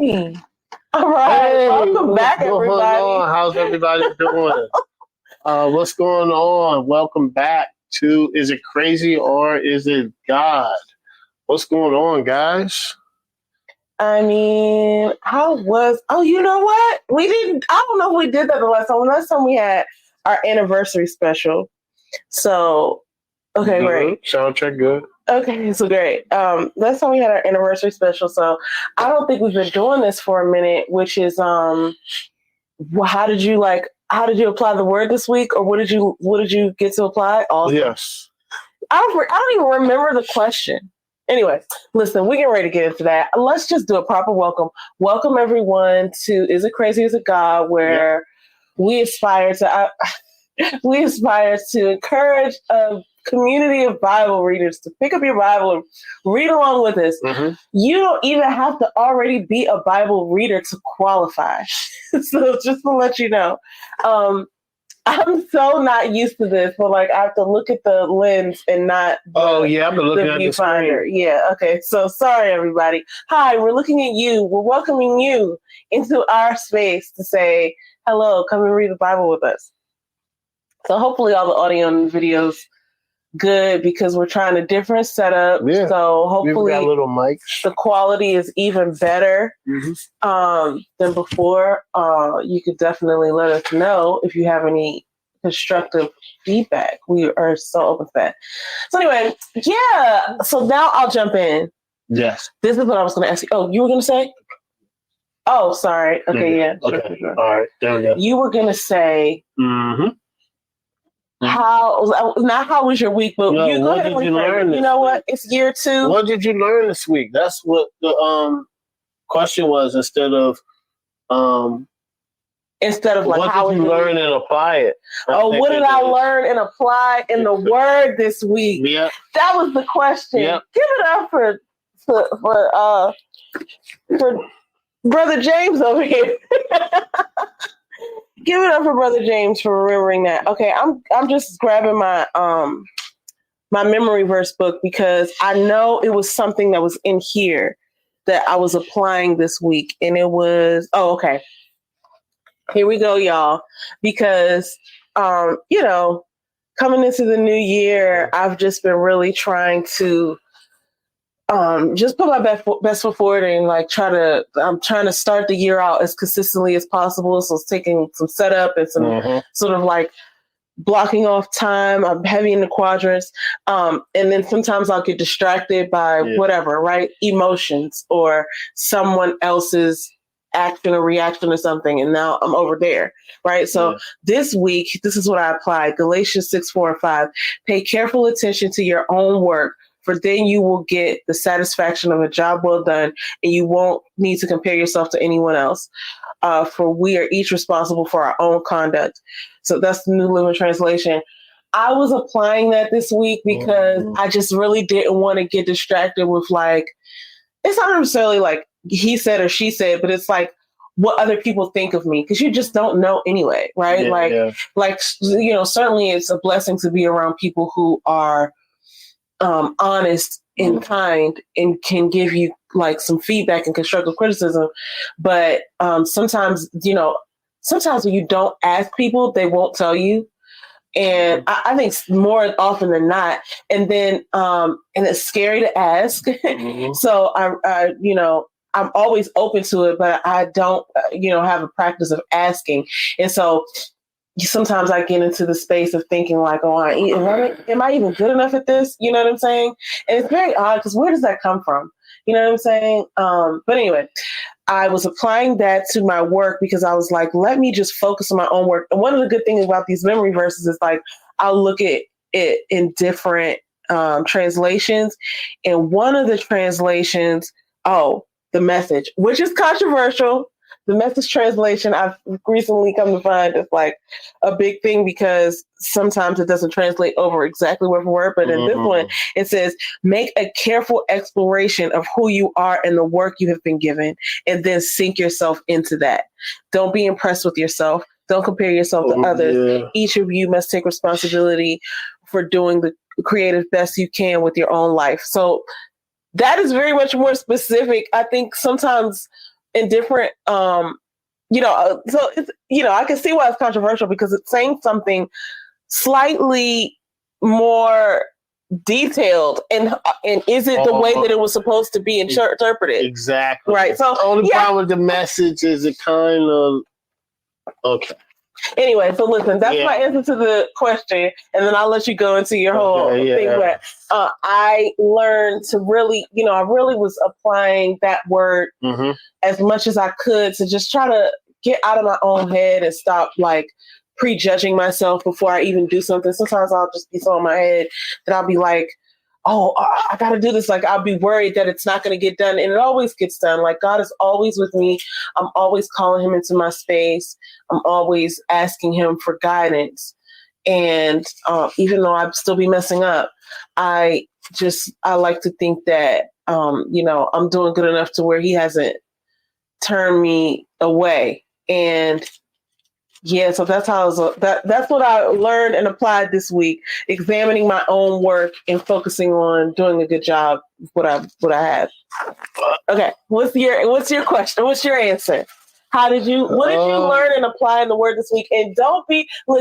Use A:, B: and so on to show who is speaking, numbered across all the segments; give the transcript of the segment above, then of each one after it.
A: Hey. All right. Hey, welcome back, everybody.
B: On? How's everybody doing? What's going on? Welcome back to Is It Crazy or Is It God? What's going on, guys?
A: I mean, you know what? I don't know if we did that the last time. Last time we had our anniversary special. So, okay, great.
B: Soundtrack good.
A: Okay, so great. Last time we had our anniversary special, so I don't think we've been doing this for a minute, which is how did you apply the word this week, or what did you get to apply? Awesome.
B: Yes.
A: I don't even remember the question. Anyway, listen, we get ready to get into that. Let's just do a proper welcome. Welcome everyone to Is It Crazy, Is It God, where we aspire to encourage a community of Bible readers to pick up your Bible and read along with us. Mm-hmm. You don't even have to already be a Bible reader to qualify. So just to let you know, I'm so not used to this, but I have to look at the lens and not
B: I've been looking at the viewfinder.
A: Yeah, okay. So sorry, everybody. Hi, we're looking at you. We're welcoming you into our space to say hello. Come and read the Bible with us. So hopefully all the audio and videos good because we're trying a different setup. Yeah. So hopefully
B: we've got little mics.
A: The quality is even better than before. You could definitely let us know if you have any constructive feedback. We are so open to that. So anyway, yeah. So now I'll jump in.
B: Yes.
A: This is what I was going to ask you. Oh, you were going to say? Oh, sorry. Okay, yeah.
B: Okay. Sure. All right. There we go.
A: You were going to say... How was your week? But
B: you go ahead and learn.
A: You know what? It's year 2.
B: What did you learn this week? That's what the question was. Instead of
A: how
B: did you learn and apply it?
A: What did I learn and apply in the Word this week?
B: Yeah,
A: that was the question.
B: Yep.
A: Give it up for Brother James over here. Give it up for Brother James for remembering that. Okay, I'm just grabbing my my memory verse book because I know it was something that was in here that I was applying this week, and it was okay. Here we go, y'all. Because coming into the new year, I've just been really trying to just put my best foot forward and I'm trying to start the year out as consistently as possible. So it's taking some setup and some sort of blocking off time. I'm heavy in the quadrants. And then sometimes I'll get distracted by whatever, right? Emotions or someone else's action or reaction or something. And now I'm over there, right? So this week, this is what I applied. Galatians 6:4-5. Pay careful attention to your own work, for then you will get the satisfaction of a job well done, and you won't need to compare yourself to anyone else. For we are each responsible for our own conduct. So that's the New Living Translation. I was applying that this week because I just really didn't want to get distracted with it's not necessarily he said or she said, but it's what other people think of me, because you just don't know anyway, right? Certainly it's a blessing to be around people who are honest and kind and can give you some feedback and constructive criticism. But sometimes when you don't ask people, they won't tell you. And I think more often than not, and then and it's scary to ask. So I'm always open to it, but I don't have a practice of asking. And so sometimes I get into the space of thinking am I even good enough at this? You know what I'm saying? And it's very odd because where does that come from? You know what I'm saying? But anyway, I was applying that to my work because I was let me just focus on my own work. And one of the good things about these memory verses is I'll look at it in different translations. And one of the translations, the Message, which is controversial. The Message translation, I've recently come to find is a big thing because sometimes it doesn't translate over exactly word for word. But in this one, it says, make a careful exploration of who you are and the work you have been given, and then sink yourself into that. Don't be impressed with yourself. Don't compare yourself to others. Yeah. Each of you must take responsibility for doing the creative best you can with your own life. So that is very much more specific. I think sometimes in different, so it's, I can see why it's controversial because it's saying something slightly more detailed, and is it the way that it was supposed to be interpreted?
B: Exactly.
A: Right. So
B: the only problem with the message is it kind of okay.
A: Anyway, so listen, that's my answer to the question, and then I'll let you go into your whole thing. But I learned to really, I really was applying that word as much as I could to just try to get out of my own head and stop like prejudging myself before I even do something. Sometimes I'll just be so in my head that I'll be like, oh, I got to do this. Like, I'll be worried that it's not going to get done. And it always gets done. Like, God is always with me. I'm always calling him into my space. I'm always asking him for guidance. And even though I'd still be messing up, I like to think that, I'm doing good enough to where he hasn't turned me away. And yeah, so that's how that's what I learned and applied this week, examining my own work and focusing on doing a good job with what I have. Okay, what's your question? What's your answer? What did you learn and apply in the word this week? And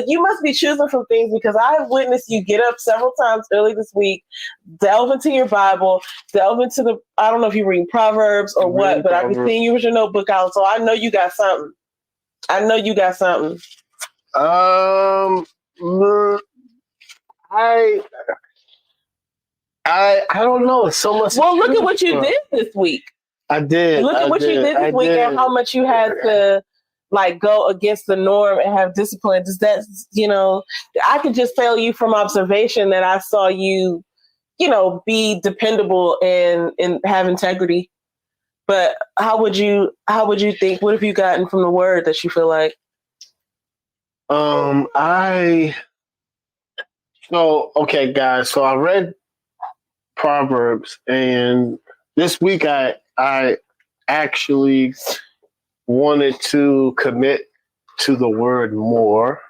A: you must be choosing from things because I've witnessed you get up several times early this week, delve into your Bible, delve into I don't know if you're reading Proverbs or what, but I've been seeing you with your notebook out, so I know you got something. I
B: don't know. It's so much.
A: Well, look at what you did this week.
B: I did.
A: Look at what you did this week and how much you had to like go against the norm and have discipline. Does that, I could just tell you from observation that I saw you, be dependable and have integrity. But how would you think? What have you gotten from the word that you feel like?
B: Okay, guys. So I read Proverbs, and this week I actually wanted to commit to the word more,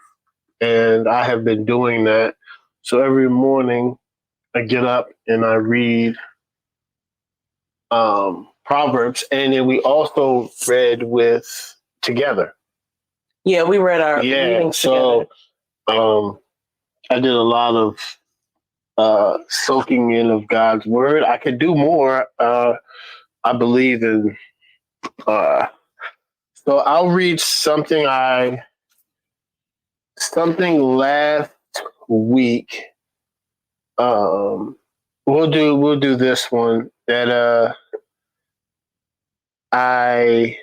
B: and I have been doing that. So every morning I get up and I read Proverbs, and then we also read together.
A: Yeah, we read our readings
B: together. I did a lot of soaking in of God's word. I could do more. I believe in. So I'll read something last week. We'll do this one that I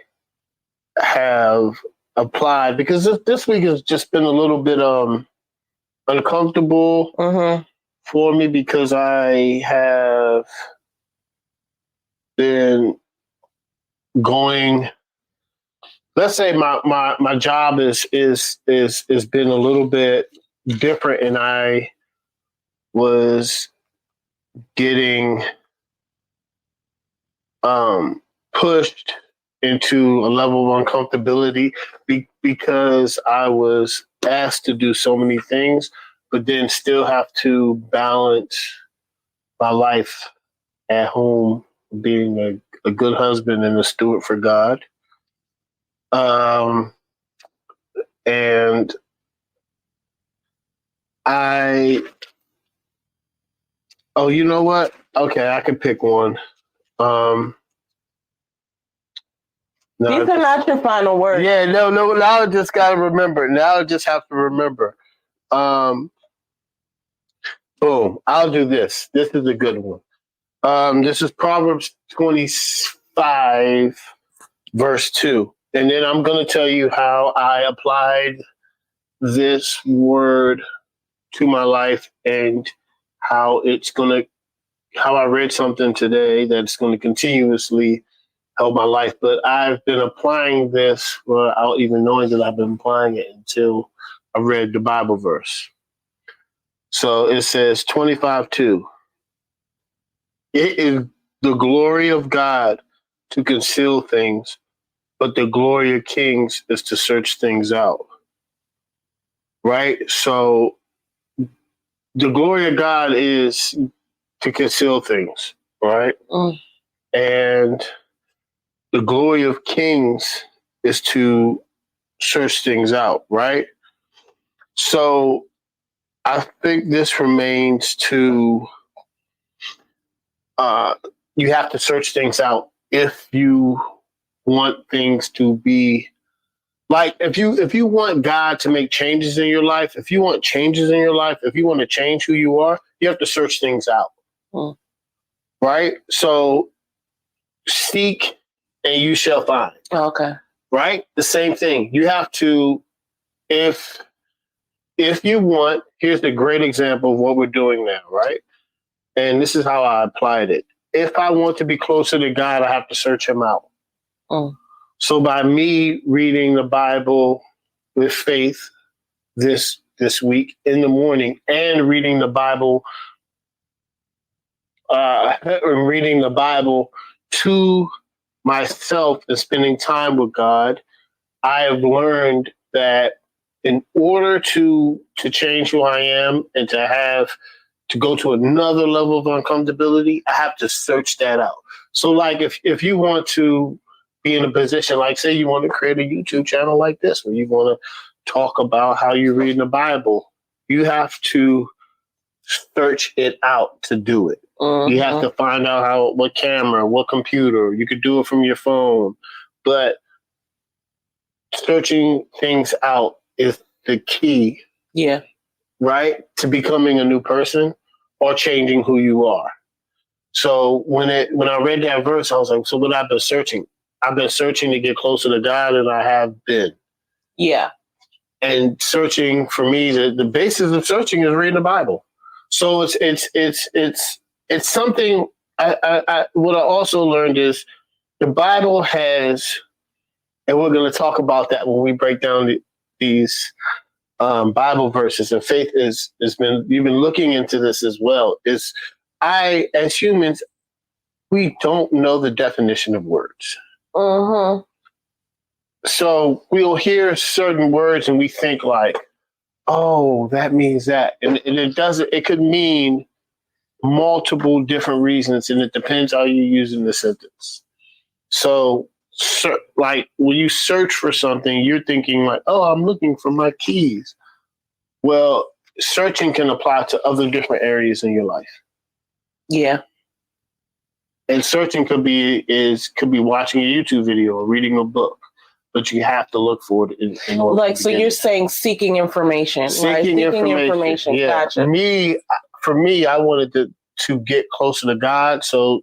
B: have applied because this week has just been a little bit uncomfortable for me because I have been going. Let's say my job is been a little bit different, and I was getting pushed into a level of uncomfortability because I was asked to do so many things, but then still have to balance my life at home, being a good husband and a steward for God. And you know what? Okay, I can pick one.
A: These are not your final words.
B: Yeah, no. Now I just got to remember. Now I just have to remember. Boom. I'll do this. This is a good one. This is Proverbs 25, verse 2. And then I'm going to tell you how I applied this word to my life and how I read something today that's going to continuously help my life. But I've been applying this without even knowing that I've been applying it until I read the Bible verse. So it says 25:2. It is the glory of God to conceal things, but the glory of kings is to search things out. Right? So the glory of God is to conceal things, right? And the glory of kings is to search things out, right? So I think this remains to, you have to search things out if you want things to be like, if you want God to make changes in your life, if you want changes in your life, if you want to change who you are, you have to search things out. Right? So seek and you shall find.
A: Okay.
B: Right? The same thing. You have to, if you want, here's the great example of what we're doing now, right? And this is how I applied it. If I want to be closer to God, I have to search him out. So by me reading the Bible with faith this week in the morning and reading the Bible to myself and spending time with God, I have learned that in order to change who I am and to go to another level of uncomfortability, I have to search that out. So like if you want to be in a position, like say you want to create a YouTube channel like this, where you want to talk about how you read the Bible, you have to search it out to do it. You have to find out what camera, what computer. You could do it from your phone, but searching things out is the key.
A: Yeah.
B: Right? To becoming a new person or changing who you are. So when I read that verse, I was like, so what I've been searching? I've been searching to get closer to God than I have been.
A: Yeah. And
B: searching for me, the basis of searching is reading the Bible. So it's something. What I also learned is the Bible has, and we're going to talk about that when we break down these Bible verses. And faith you've been looking into this as well. As humans, we don't know the definition of words. So we'll hear certain words and we think like, oh, that means that. And it doesn't, it could mean multiple different reasons, and it depends how you use it in the sentence. So like when you search for something, you're thinking like, oh, I'm looking for my keys. Well, searching can apply to other different areas in your life. Yeah. And searching could be watching a YouTube video or reading a book, but you have to look for it in order.
A: Like, so you're saying seeking information, right? Seeking information.
B: Yeah.
A: Gotcha.
B: For me, I wanted to get closer to God. So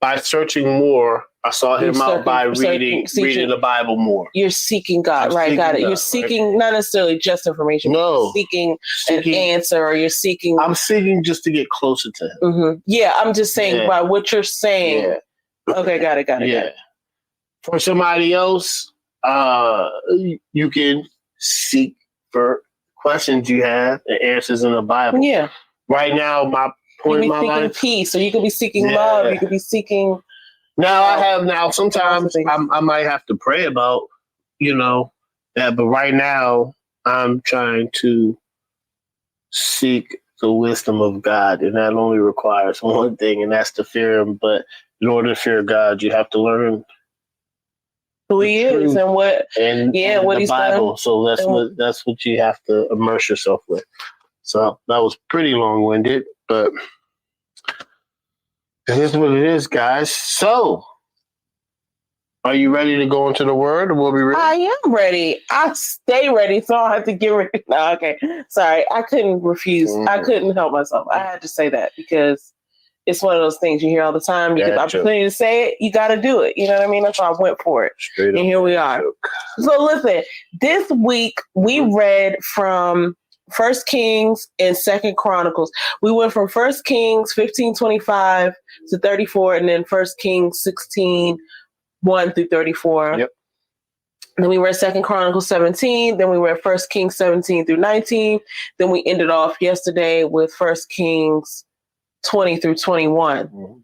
B: by searching more, I saw him out by reading the Bible more.
A: You're seeking God, right? Got it. You're seeking not necessarily just information.
B: No.
A: You're seeking an answer, or you're seeking.
B: I'm seeking just to get closer to him.
A: Mm-hmm. Yeah, I'm just saying by what you're saying. Yeah. Okay, got it. Got it.
B: For somebody else, you can seek for questions you have and answers in the Bible. Yeah. Right now, my point in my life,
A: peace, or you could be seeking love. You could be seeking.
B: Sometimes I might have to pray about, that, but right now I'm trying to seek the wisdom of God, and that only requires one thing, and that's to fear him. But in order to fear God, you have to learn
A: who he is and what what he's
B: Bible.
A: done.
B: So that's what you have to immerse yourself with. So that was pretty long-winded, but it is what it is, guys. So, are you ready to go into the word, or will we ready?
A: I am ready. I stay ready, so I have to get ready. No, okay. Sorry, I couldn't refuse. I couldn't help myself. I had to say that because it's one of those things you hear all the time. You get the opportunity to say it, you got to do it. You know what I mean? That's why I went for it. And here we are. So listen, this week we read from 1 Kings and 2 Chronicles. We went from 1 Kings 15:25 to 34, and then 1 Kings 16:1 through 34. Yep. Then we read 2 Chronicles 17. Then we read 1 Kings 17 through 19. Then we ended off yesterday with 1 Kings 20 through 21. Mm-hmm.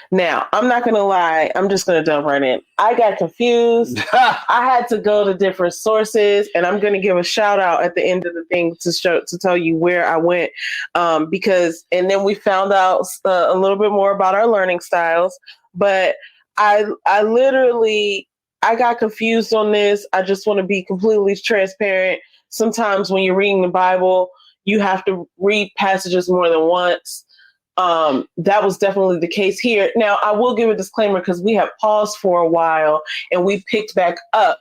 A: Now, I'm not going to lie. I'm just going to jump right in. I got confused. I had to go to different sources, and I'm going to give a shout out at the end of the thing to tell you where I went, and then we found out a little bit more about our learning styles. But I literally, I got confused on this. I just want to be completely transparent. Sometimes when you're reading the Bible, you have to read passages more than once. That was definitely the case here. Now, I will give a disclaimer because we have paused for a while and we picked back up.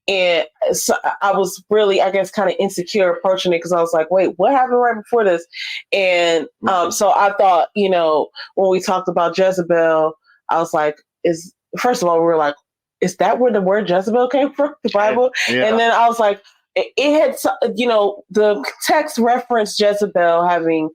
A: And so I was really, I guess, kind of insecure approaching it because I was like, wait, what happened right before this? And so I thought, when we talked about Jezebel, I was like, first of all, we were like, is that where the word Jezebel came from, the Bible? Yeah. And then I was like, it had, the text referenced Jezebel having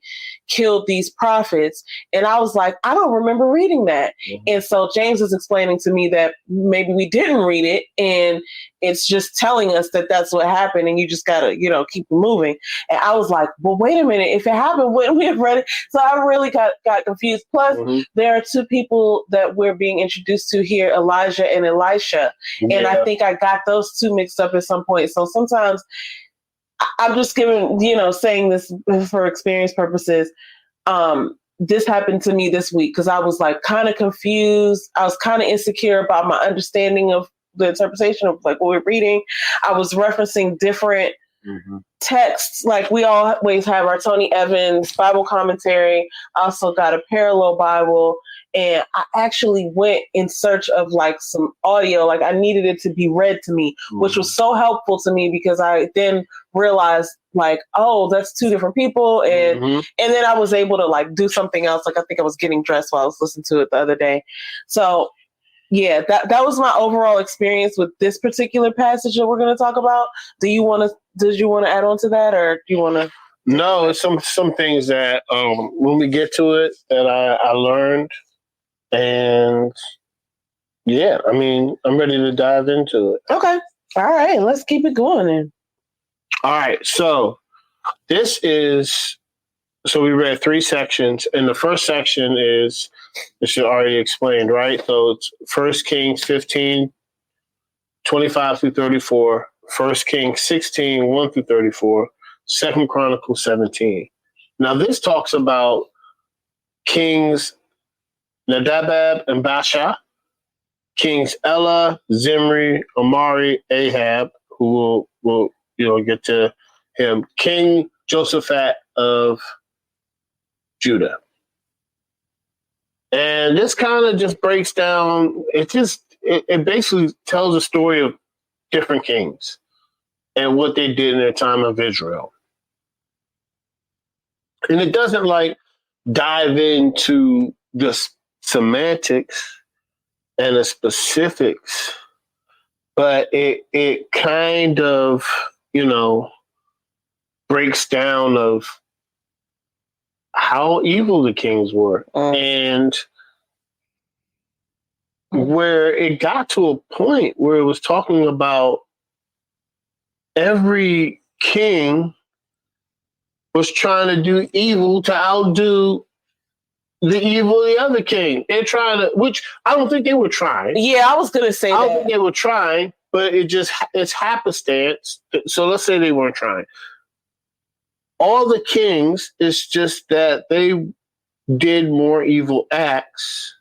A: killed these prophets. And I was like, I don't remember reading that. Mm-hmm. And so James was explaining to me that maybe we didn't read it. And it's just telling us that that's what happened. And you just got to, keep moving. And I was like, well, wait a minute. If it happened, wouldn't we have read it? So I really got confused. Plus, there are two people that we're being introduced to here, Elijah and Elisha. Yeah. And I think I got those two mixed up at some point. So sometimes I'm just giving, saying this for experience purposes. This happened to me this week because I was like kind of confused. I was kind of insecure about my understanding of the interpretation of like what we're reading. I was referencing different texts. Like we always have our Tony Evans Bible commentary. I also got a parallel Bible. And I actually went in search of like some audio, like I needed it to be read to me, which was so helpful to me because I then realized like, oh, that's two different people. And and then I was able to like do something else. Like I think I was getting dressed while I was listening to it the other day. So yeah, that was my overall experience with this particular passage that we're going to talk about. Did you want to add on to that, or do you want to?
B: No, it's some things that when we get to it that I learned. And yeah, I mean, I'm ready to dive into it.
A: Okay. All right. Let's keep it going then.
B: All right. So we read 3 sections. And the first section is, this is already explained, right? So it's 1 Kings 15, 25 through 34, 1 Kings 16, 1 through 34, 2 Chronicles 17. Now this talks about kings Nadab and Baasha, kings Elah, Zimri, Omari, Ahab, who will get to him, King Josaphat of Judah. And this kind of just breaks down, it basically tells a story of different kings and what they did in their time of Israel. And it doesn't like dive into the semantics and the specifics, but it kind of, breaks down of how evil the kings were. And where it got to a point where it was talking about every king was trying to do evil to outdo the evil of the other king. They're trying to, which I don't think they were trying.
A: Yeah, I was going to say that.
B: I don't think they were trying, but it's happenstance. So let's say they weren't trying. All the kings, it's just that they did more evil acts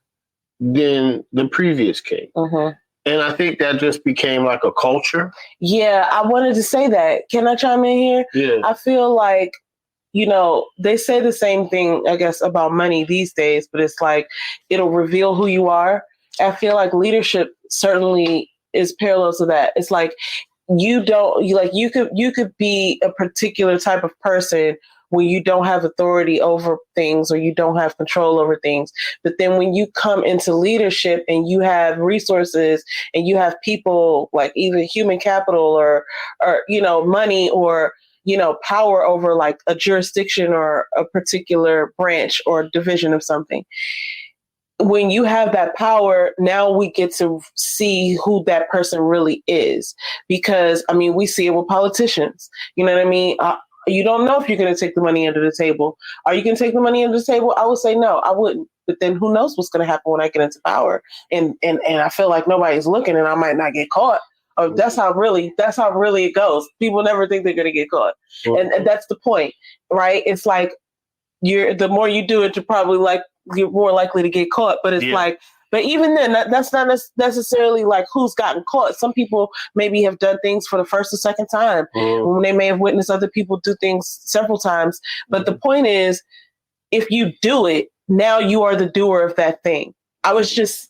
B: than the previous king. And I think that just became like a culture. Yeah,
A: I wanted to say that. Can I chime in here?
B: Yeah.
A: I feel like, they say the same thing, I guess, about money these days, but it's like it'll reveal who you are. I feel like leadership certainly is parallel to that. It's like you could be a particular type of person when you don't have authority over things or you don't have control over things. But then when you come into leadership and you have resources and you have people like even human capital or money or power over like a jurisdiction or a particular branch or division of something. When you have that power, now we get to see who that person really is. Because, we see it with politicians. You know what I mean? You don't know if you're going to take the money under the table. Are you going to take the money under the table? I would say no, I wouldn't. But then who knows what's going to happen when I get into power? And I feel like nobody's looking and I might not get caught. Oh, that's how really it goes. People never think they're going to get caught. And that's the point, right? It's like the more you do it, you're more likely to get caught. But it's like, But even then, that's not necessarily like who's gotten caught. Some people maybe have done things for the first or second time when they may have witnessed other people do things several times. But the point is, if you do it, now you are the doer of that thing.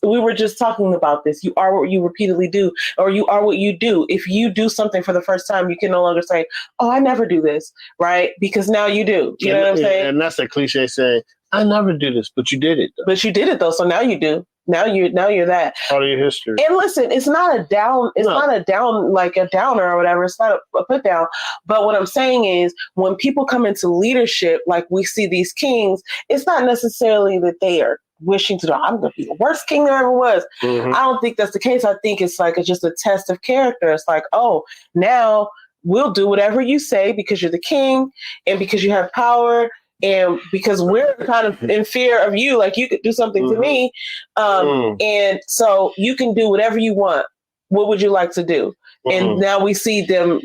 A: We were just talking about this. You are what you repeatedly do, or you are what you do. If you do something for the first time, you can no longer say, "Oh, I never do this," right? Because now you do. You know what I'm saying?
B: And that's a cliche saying, "I never do this," but you did it. Though.
A: But you did it though, so now you do. Now you're that
B: part of your history.
A: And listen, it's not a down. It's not a down like a downer or whatever. It's not a put down. But what I'm saying is, when people come into leadership, like we see these kings, it's not necessarily that they are wishing to do, I'm going to be the worst king there ever was. I don't think that's the case. I think it's like it's just a test of character. It's like, oh, now we'll do whatever you say because you're the king and because you have power and because we're kind of in fear of you, like you could do something to me. And so you can do whatever you want. What would you like to do? And now we see them,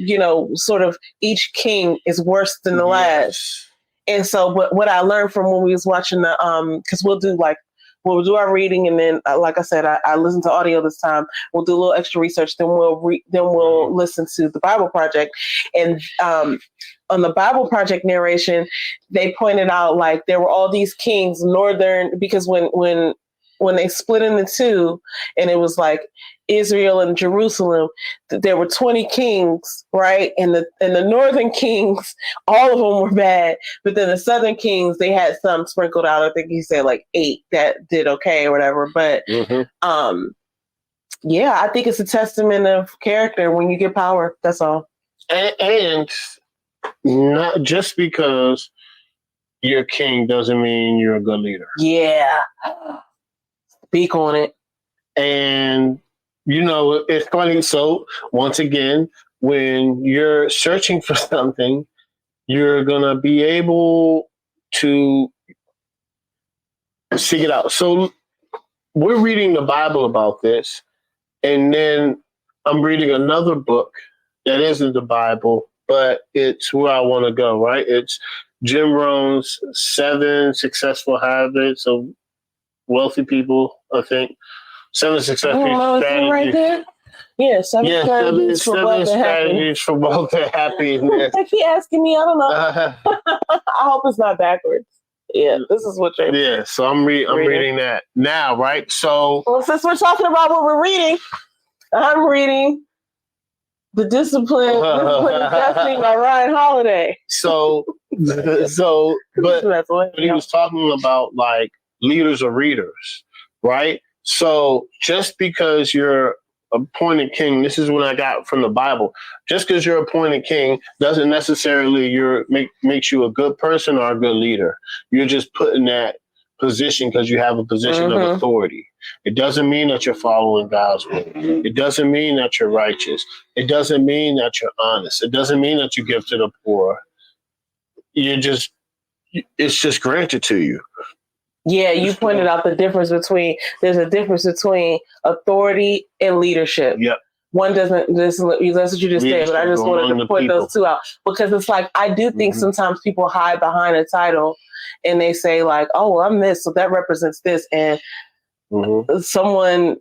A: sort of each king is worse than the last. And so what I learned from when we was watching the, because we'll do our reading, and then, like I said, I listened to audio this time. We'll do a little extra research, then we'll listen to the Bible Project. And on the Bible Project narration, they pointed out like there were all these kings, northern, because when they split into two, and it was like Israel and Jerusalem, there were 20 kings, right? And the northern kings, all of them were bad, but then the southern kings, they had some sprinkled out. I think he said like 8 that did okay or whatever. But yeah, I think it's a testament of character when you get power. That's all.
B: And not just because you're king doesn't mean you're a good leader.
A: Yeah. Speak on it.
B: And it's funny. So once again, when you're searching for something, you're going to be able to seek it out. So we're reading the Bible about this. And then I'm reading another book that isn't the Bible, but it's where I want to go, right? It's Jim Rohn's 7 Successful Habits of Wealthy People, I think. 7 successful strategies. Right there?
A: Yeah, 7 strategies
B: for wealth and happiness.
A: If he asking me, I don't know. I hope it's not backwards. Yeah, this is what you're.
B: Yeah, so I'm reading that now, right? So,
A: well, since we're talking about what we're reading, I'm reading The Discipline of Destiny by Ryan Holiday.
B: But he was talking about like leaders are readers, right? So just because you're appointed king, this is what I got from the Bible. Just because you're appointed king doesn't necessarily makes you a good person or a good leader. You're just put in that position because you have a position of authority. It doesn't mean that you're following God's will. It doesn't mean that you're righteous. It doesn't mean that you're honest. It doesn't mean that you give to the poor. It's just granted to you.
A: Yeah, you pointed out there's a difference between authority and leadership.
B: Yep.
A: One doesn't, that's what you just said, but I just wanted to point those two out because it's like, I do think sometimes people hide behind a title and they say like, oh, well, I'm this, so that represents this. And someone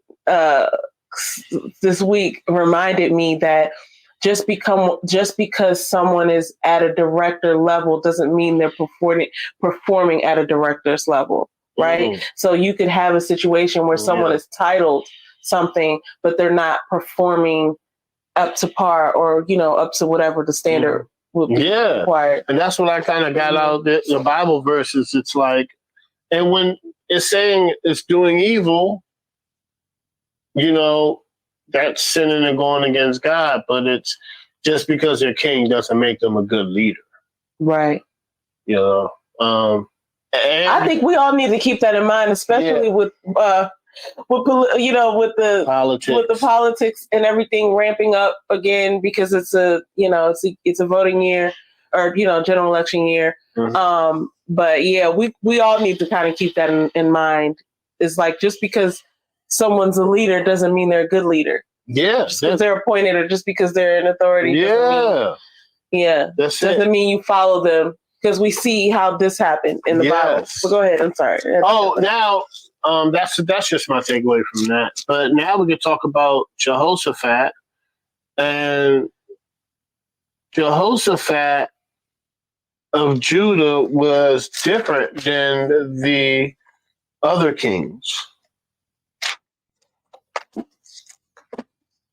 A: this week reminded me that just because someone is at a director level doesn't mean they're performing at a director's level, right? So you could have a situation where someone is titled something, but they're not performing up to par or, up to whatever the standard would be required.
B: And that's what I kind of got out of the Bible verses. It's like, and when it's saying it's doing evil, that's sinning and going against God, but it's just because they're king doesn't make them a good leader.
A: Right.
B: And
A: I think we all need to keep that in mind, especially with the politics and everything ramping up again, because it's a voting year or, general election year. But yeah, we all need to kind of keep that in mind. It's like, just because someone's a leader doesn't mean they're a good leader.
B: Yeah.
A: Just because they're appointed or just because they're in authority. Doesn't mean you follow them, because we see how this happened in the Bible. So go ahead. I'm sorry.
B: Oh, now that's just my takeaway from that. But now we can talk about Jehoshaphat. And Jehoshaphat of Judah was different than the other kings.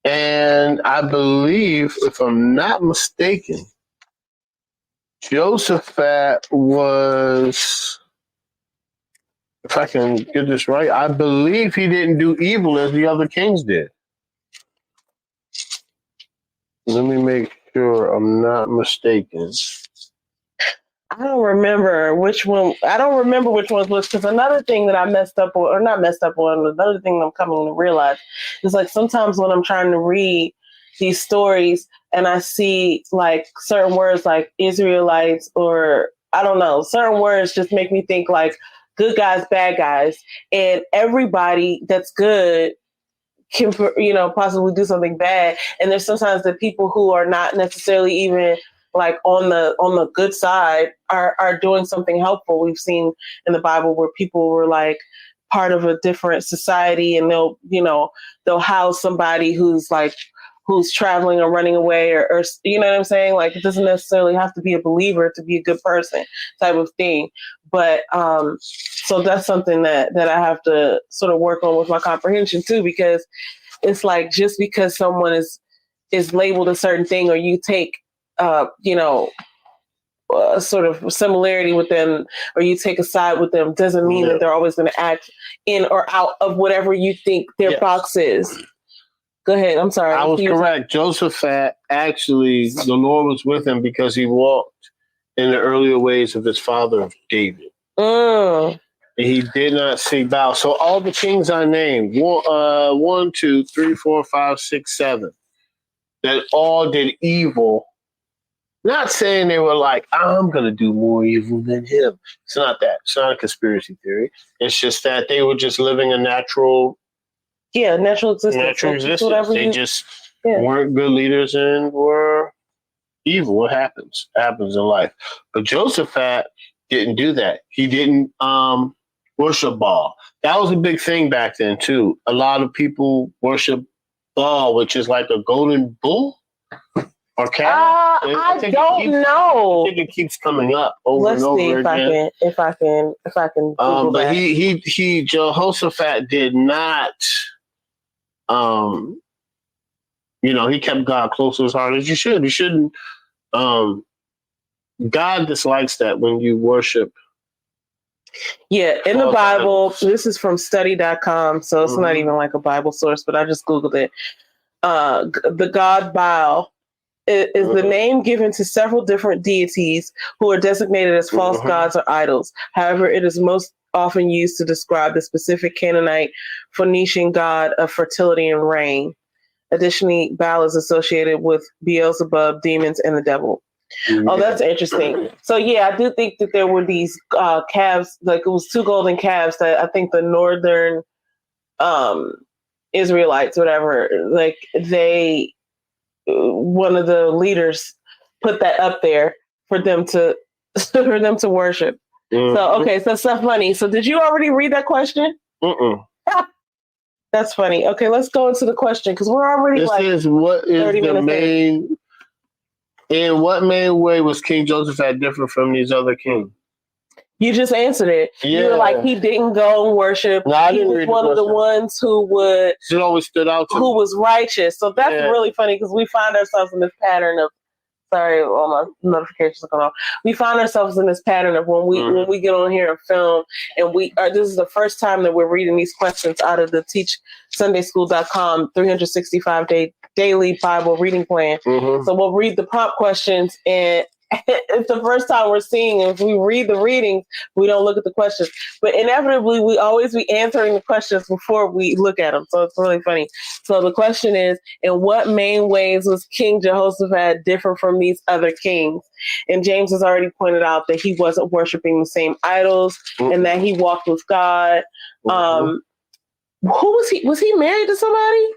B: And I believe, if I'm not mistaken, Jehoshaphat was, if I can get this right, I believe he didn't do evil as the other kings did. Let me make sure I'm not mistaken.
A: I don't remember which one. I don't remember which ones was, because another thing that I messed up on, or not messed up on, another thing I'm coming to realize is like sometimes when I'm trying to read these stories and I see like certain words like Israelites, or I don't know, certain words just make me think like good guys, bad guys, and everybody that's good can, possibly do something bad. And there's sometimes the people who are not necessarily even like on the good side are doing something helpful. We've seen in the Bible where people were like part of a different society, and they'll house somebody who's traveling or running away, or you know what I'm saying? Like, it doesn't necessarily have to be a believer to be a good person type of thing. But so that's something that I have to sort of work on with my comprehension too, because it's like, just because someone is labeled a certain thing, or you take sort of similarity with them, or you take a side with them, doesn't mean that they're always going to act in or out of whatever you think their box is. Go ahead. I'm sorry.
B: I was correct. Jehoshaphat, actually, the Lord was with him because he walked in the earlier ways of his father, David. And he did not seek Baal. So all the kings I named, 1, 2, 3, 4, 5, 6, 7, that all did evil. Not saying they were like, I'm going to do more evil than him. It's not that. It's not a conspiracy theory. It's just that they were just living a natural existence. Natural existence. They just weren't good leaders and were evil. What happens? It happens in life. But Jehoshaphat didn't do that. He didn't worship Baal. That was a big thing back then, too. A lot of people worship Baal, which is like a golden bull. Or
A: I don't know.
B: I think it keeps coming up over and over again.
A: If I can. Google
B: but
A: that.
B: he Jehoshaphat did not. He kept God close to his heart, as you should. You shouldn't. God dislikes that when you worship.
A: Yeah, in the Bible, this is from study.com, so it's not even like a Bible source, but I just Googled it. The god Baal is the name given to several different deities who are designated as false gods or idols. However, it is most often used to describe the specific Canaanite Phoenician god of fertility and rain. Additionally, Baal is associated with Beelzebub, demons, and the devil. Oh, that's interesting. So, yeah, I do think that there were these calves, like it was 2 golden calves that I think the northern Israelites, whatever, like one of the leaders put that up there for them to worship. So, okay, so stuff funny. So did you already read that question? That's funny. Okay, let's go into the question, because we're already
B: what is the main, in what main way was King Jehoshaphat different from these other kings?
A: You just answered it. Yeah. You were like, he didn't go and worship. No, he was one of the ones who would.
B: It always stood out to
A: who was righteous. So that's really funny, because we find ourselves in this pattern of. Sorry, all my notifications are going off. We find ourselves in this pattern of when we get on here and film, and this is the first time that we're reading these questions out of the teachsundayschool.com 365-day daily Bible reading plan. So we'll read the prompt questions, and it's the first time we're seeing it. If we read the readings, we don't look at the questions. But inevitably, we always be answering the questions before we look at them. So it's really funny. So the question is, in what main ways was King Jehoshaphat different from these other kings? And James has already pointed out that he wasn't worshiping the same idols and that he walked with God. Who was he? Was he married to somebody?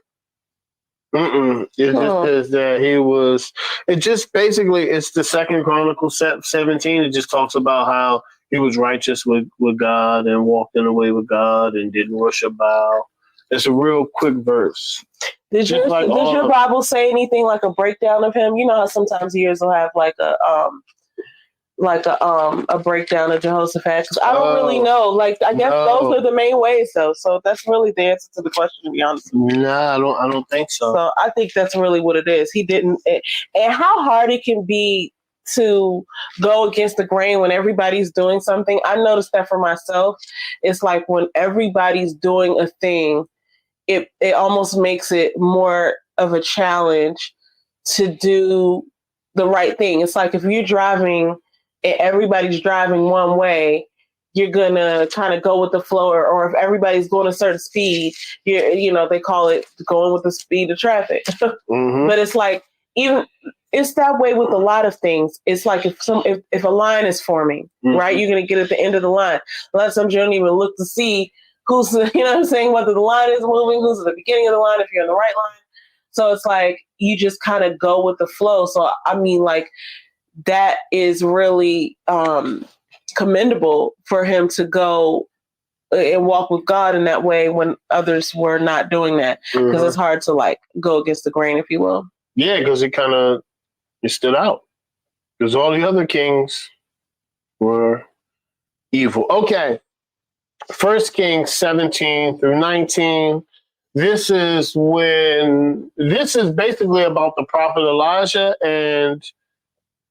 B: It just says that he was. It just basically, it's the 2 Chronicles 17. It just talks about how he was righteous with God and walked in the way with God and didn't worship Baal. It's a real quick verse.
A: Does your Bible say anything like a breakdown of him? You know how sometimes years will have like a breakdown of Jehoshaphat. Because I don't really know. Like, I guess those are the main ways, though. So that's really the answer to the question, to be honest.
B: Nah, I don't think so.
A: So I think that's really what it is. He didn't, and how hard it can be to go against the grain when everybody's doing something. I noticed that for myself. It's like when everybody's doing a thing, it almost makes it more of a challenge to do the right thing. It's like if you're driving and everybody's driving one way, you're gonna kind of go with the flow, or if everybody's going a certain speed, they call it going with the speed of traffic.
B: Mm-hmm.
A: But it's like, even it's that way with a lot of things. It's like if a line is forming, mm-hmm. right, you're gonna get at the end of the line. A lot of times you don't even look to see who's, whether the line is moving, who's at the beginning of the line, if you're in the right line. So it's like you just kind of go with the flow. So I mean, like, that is really commendable for him to go and walk with God in that way when others were not doing that, because mm-hmm. it's hard to like go against the grain, if you will.
B: Yeah, because it stood out, because all the other kings were evil. Okay, 1 Kings 17 through 19. This is basically about the prophet Elijah and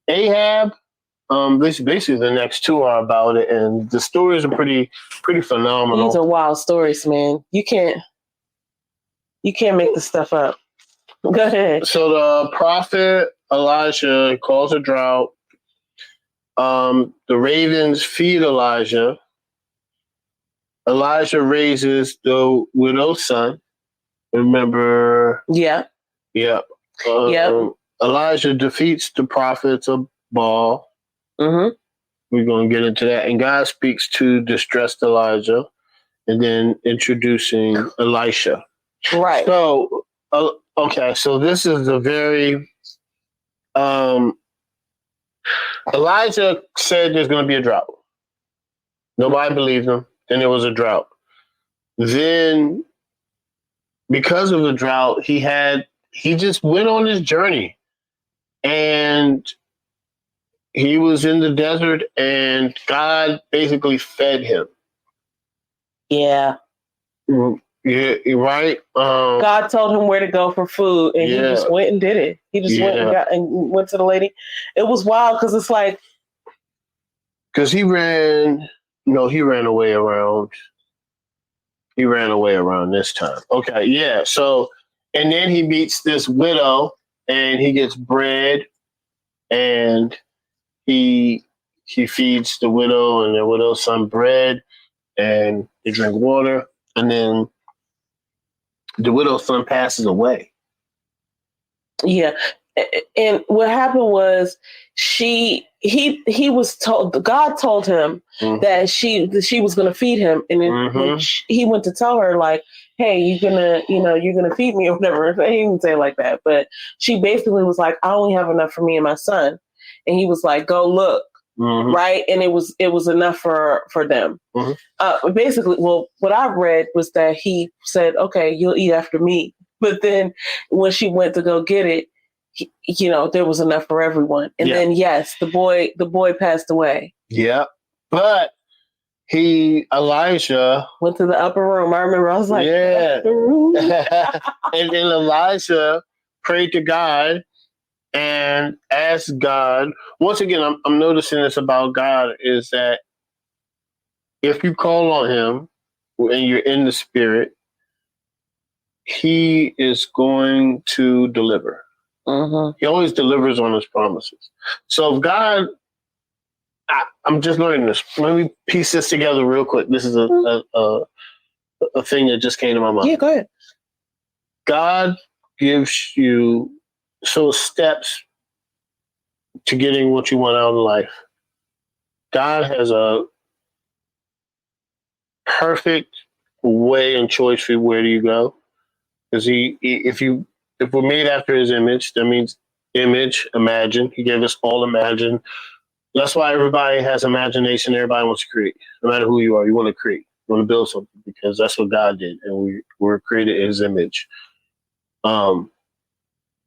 B: Ahab. Basically the next two are about it, and the stories are pretty phenomenal.
A: These are wild stories, man. You can't make this stuff up. Go ahead.
B: So the prophet Elijah calls a drought. The ravens feed Elijah. Elijah raises the widow's son. Remember?
A: Yeah.
B: Yeah. Elijah defeats the prophets of Baal.
A: Mm-hmm.
B: We're going to get into that. And God speaks to distressed Elijah, and then introducing Elisha.
A: Right.
B: So, okay. So this is a very... Elijah said there's going to be a drought. Nobody believed him. Then there was a drought. Then, because of the drought, he just went on his journey, and he was in the desert, and God basically fed him.
A: Yeah.
B: Yeah, right.
A: God told him where to go for food, and he just went and did it. He just went and went to the lady. It was wild, because it's like,
B: because he ran away around. He ran away around this time. Okay, yeah. So, and then he meets this widow, and he gets bread, and he feeds the widow and the widow's son bread, and they drink water, and then the widow's son passes away.
A: Yeah. And what happened was he was told, God told him mm-hmm. that she was going to feed him. And then mm-hmm. he went to tell her, like, hey, you're going to feed me or whatever. He didn't say it like that, but she basically was like, I only have enough for me and my son. And he was like, go look. Mm-hmm. Right. And it was enough for them. Mm-hmm. Basically, well, what I read was that he said, okay, you'll eat after me. But then when she went to go get it, there was enough for everyone. And then, yes, the boy passed away.
B: Yeah. But Elijah
A: went to the upper room. I remember I was like,
B: yeah. And then Elijah prayed to God and asked God. Once again, I'm noticing this about God, is that if you call on him and you're in the spirit, he is going to deliver. Mm-hmm. He always delivers on his promises. So if God, I'm just learning this. Let me piece this together real quick. This is a thing that just came to my mind.
A: Yeah, go ahead.
B: God gives you steps to getting what you want out of life. God has a perfect way and choice for where do you go. Because if we're made after his image, that means imagine. He gave us all imagine That's why everybody has imagination. Everybody wants to create. No matter who you are, you want to create. You want to build something because that's what God did, and we were created in His image.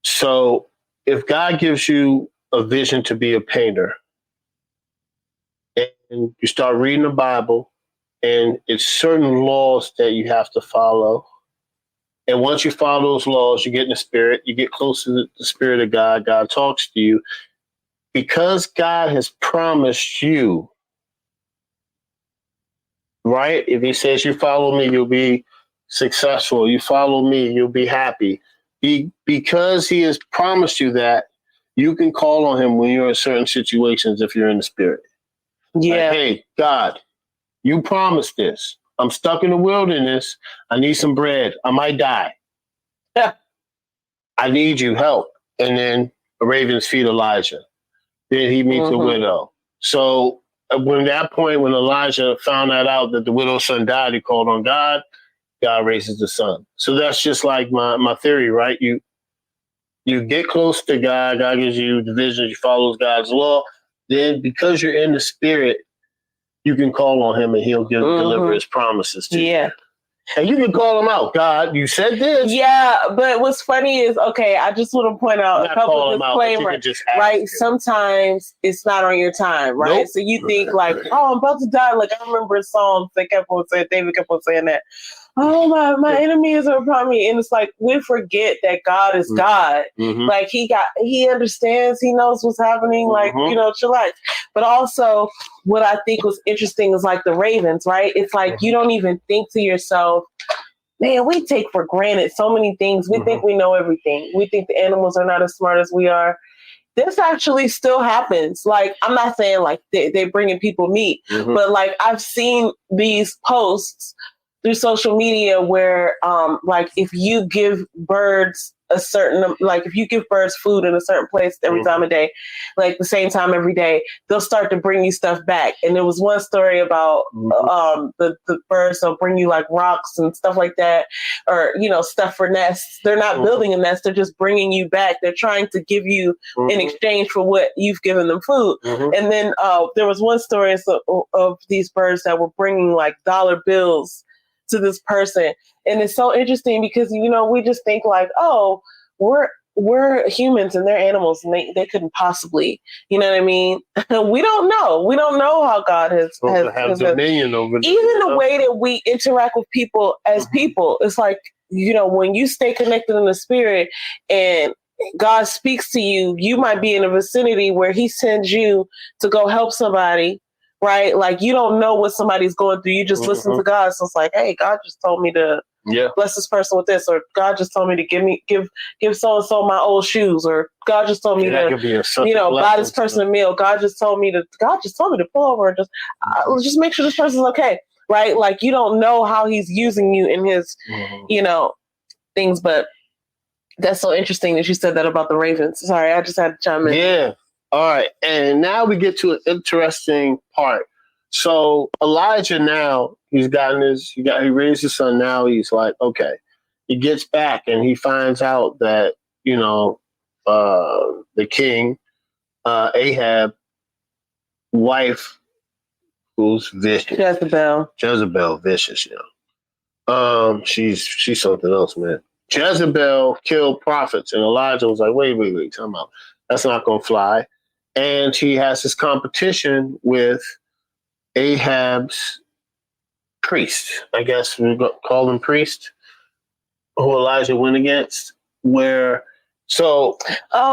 B: So if God gives you a vision to be a painter, and you start reading the Bible, and it's certain laws that you have to follow. And once you follow those laws, you get in the spirit, you get close to the spirit of God, God talks to you. Because God has promised you, right? If He says, you follow me, you'll be successful. You follow me, you'll be happy. Because He has promised you that, you can call on Him when you're in certain situations if you're in the spirit.
A: Yeah.
B: Like, hey, God, you promised this. I'm stuck in the wilderness. I need some bread. I might die.
A: Yeah.
B: I need you help. And then the ravens feed Elijah. Then he meets a widow. So when that point, when Elijah found that out that the widow's son died, he called on God. God raises the son. So that's just like my theory, right? You get close to God. God gives you the vision. You follow God's law. Then because you're in the spirit, you can call on Him and He'll deliver His promises to you.
A: Yeah.
B: And you can call Him out. God, you said this.
A: Yeah, but what's funny is, okay, I just want to point out a couple of disclaimers, right? Sometimes it's not on your time, right? Nope. So you think like, oh, I'm about to die. Like I remember songs that kept on saying, David kept on saying that. Oh, my enemies are upon me. And it's like, we forget that God is God. Like he understands, He knows what's happening. Like, chillax. But also what I think was interesting is like the ravens, right? It's like, you don't even think to yourself, man, we take for granted so many things. We think we know everything. We think the animals are not as smart as we are. This actually still happens. Like, I'm not saying like they're bringing people meat, but like I've seen these posts through social media where like if you give birds a certain, like if you give birds food in a certain place every time of day, like the same time every day, they'll start to bring you stuff back. And there was one story about the birds, they'll bring you like rocks and stuff like that, or stuff for nests. They're not building a nest, they're just bringing you back. They're trying to give you in exchange for what you've given them food. And then there was one story of these birds that were bringing like dollar bills to this person. And it's so interesting because, we just think like, oh, we're humans and they're animals and they couldn't possibly, you know what I mean? We don't know. We don't know how God has
B: dominion over them.
A: Even the way that we interact with people as people. It's like, when you stay connected in the spirit and God speaks to you, you might be in a vicinity where He sends you to go help somebody. Right? Like you don't know what somebody's going through. You just listen to God. So it's like, hey, God just told me to bless this person with this, or God just told me to give so-and-so my old shoes, or God just told me to, buy this person a meal. God just told me to pull over and just make sure this person's okay. Right? Like you don't know how He's using you in His, things, but that's so interesting that you said that about the ravens. Sorry, I just had to chime in.
B: Yeah. All right, and now we get to an interesting part. So Elijah now, he raised his son. Now he's like, okay. He gets back and he finds out that, the king, Ahab, wife, who's vicious. Jezebel, vicious, she's something else, man. Jezebel killed prophets, and Elijah was like, wait, time out. That's not going to fly. And he has this competition with Ahab's priest. I guess we call him priest, who Elijah went against. Oh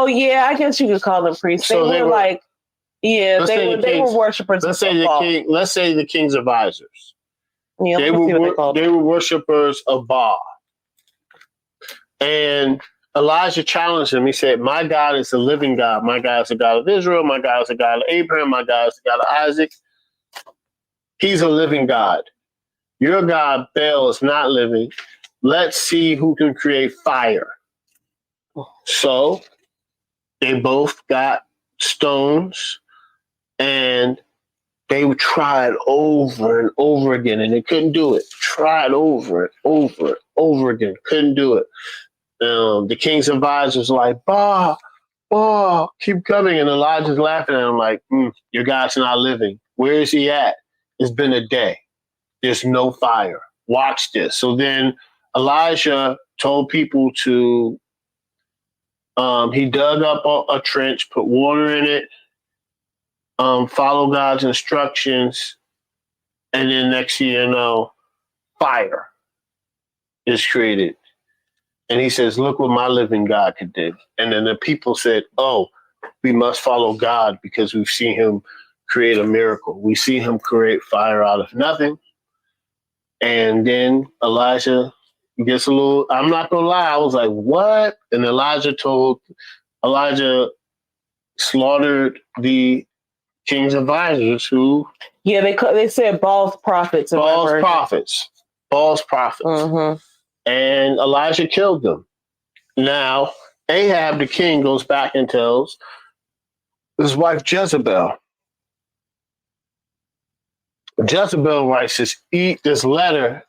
B: yeah, I guess you could call them priests. They were worshipers. Let's say the king's advisors.
A: Yeah,
B: they were worshipers of Baal. And Elijah challenged him. He said, my God is a living God. My God is the God of Israel. My God is the God of Abraham. My God is the God of Isaac. He's a living God. Your God, Baal, is not living. Let's see who can create fire. So they both got stones and they tried over and over again and they couldn't do it. Tried over and over again. Couldn't do it. The king's advisors like, bah, oh, keep coming. And Elijah's laughing at him like, your God's not living. Where is he at? It's been a day. There's no fire. Watch this. So then Elijah told people to, he dug up a trench, put water in it, follow God's instructions. And then next thing you know, fire is created. And he says, look what my living God could do. And then the people said, oh, we must follow God because we've seen him create a miracle. We see him create fire out of nothing. And then Elijah gets a little, I'm not going to lie, I was like, what? And Elijah slaughtered the king's advisors who...
A: Yeah, they said Baal's prophets.
B: Baal's prophets. Mm-hmm. And Elijah killed them. Now, Ahab, the king, goes back and tells his wife Jezebel. Jezebel writes this letter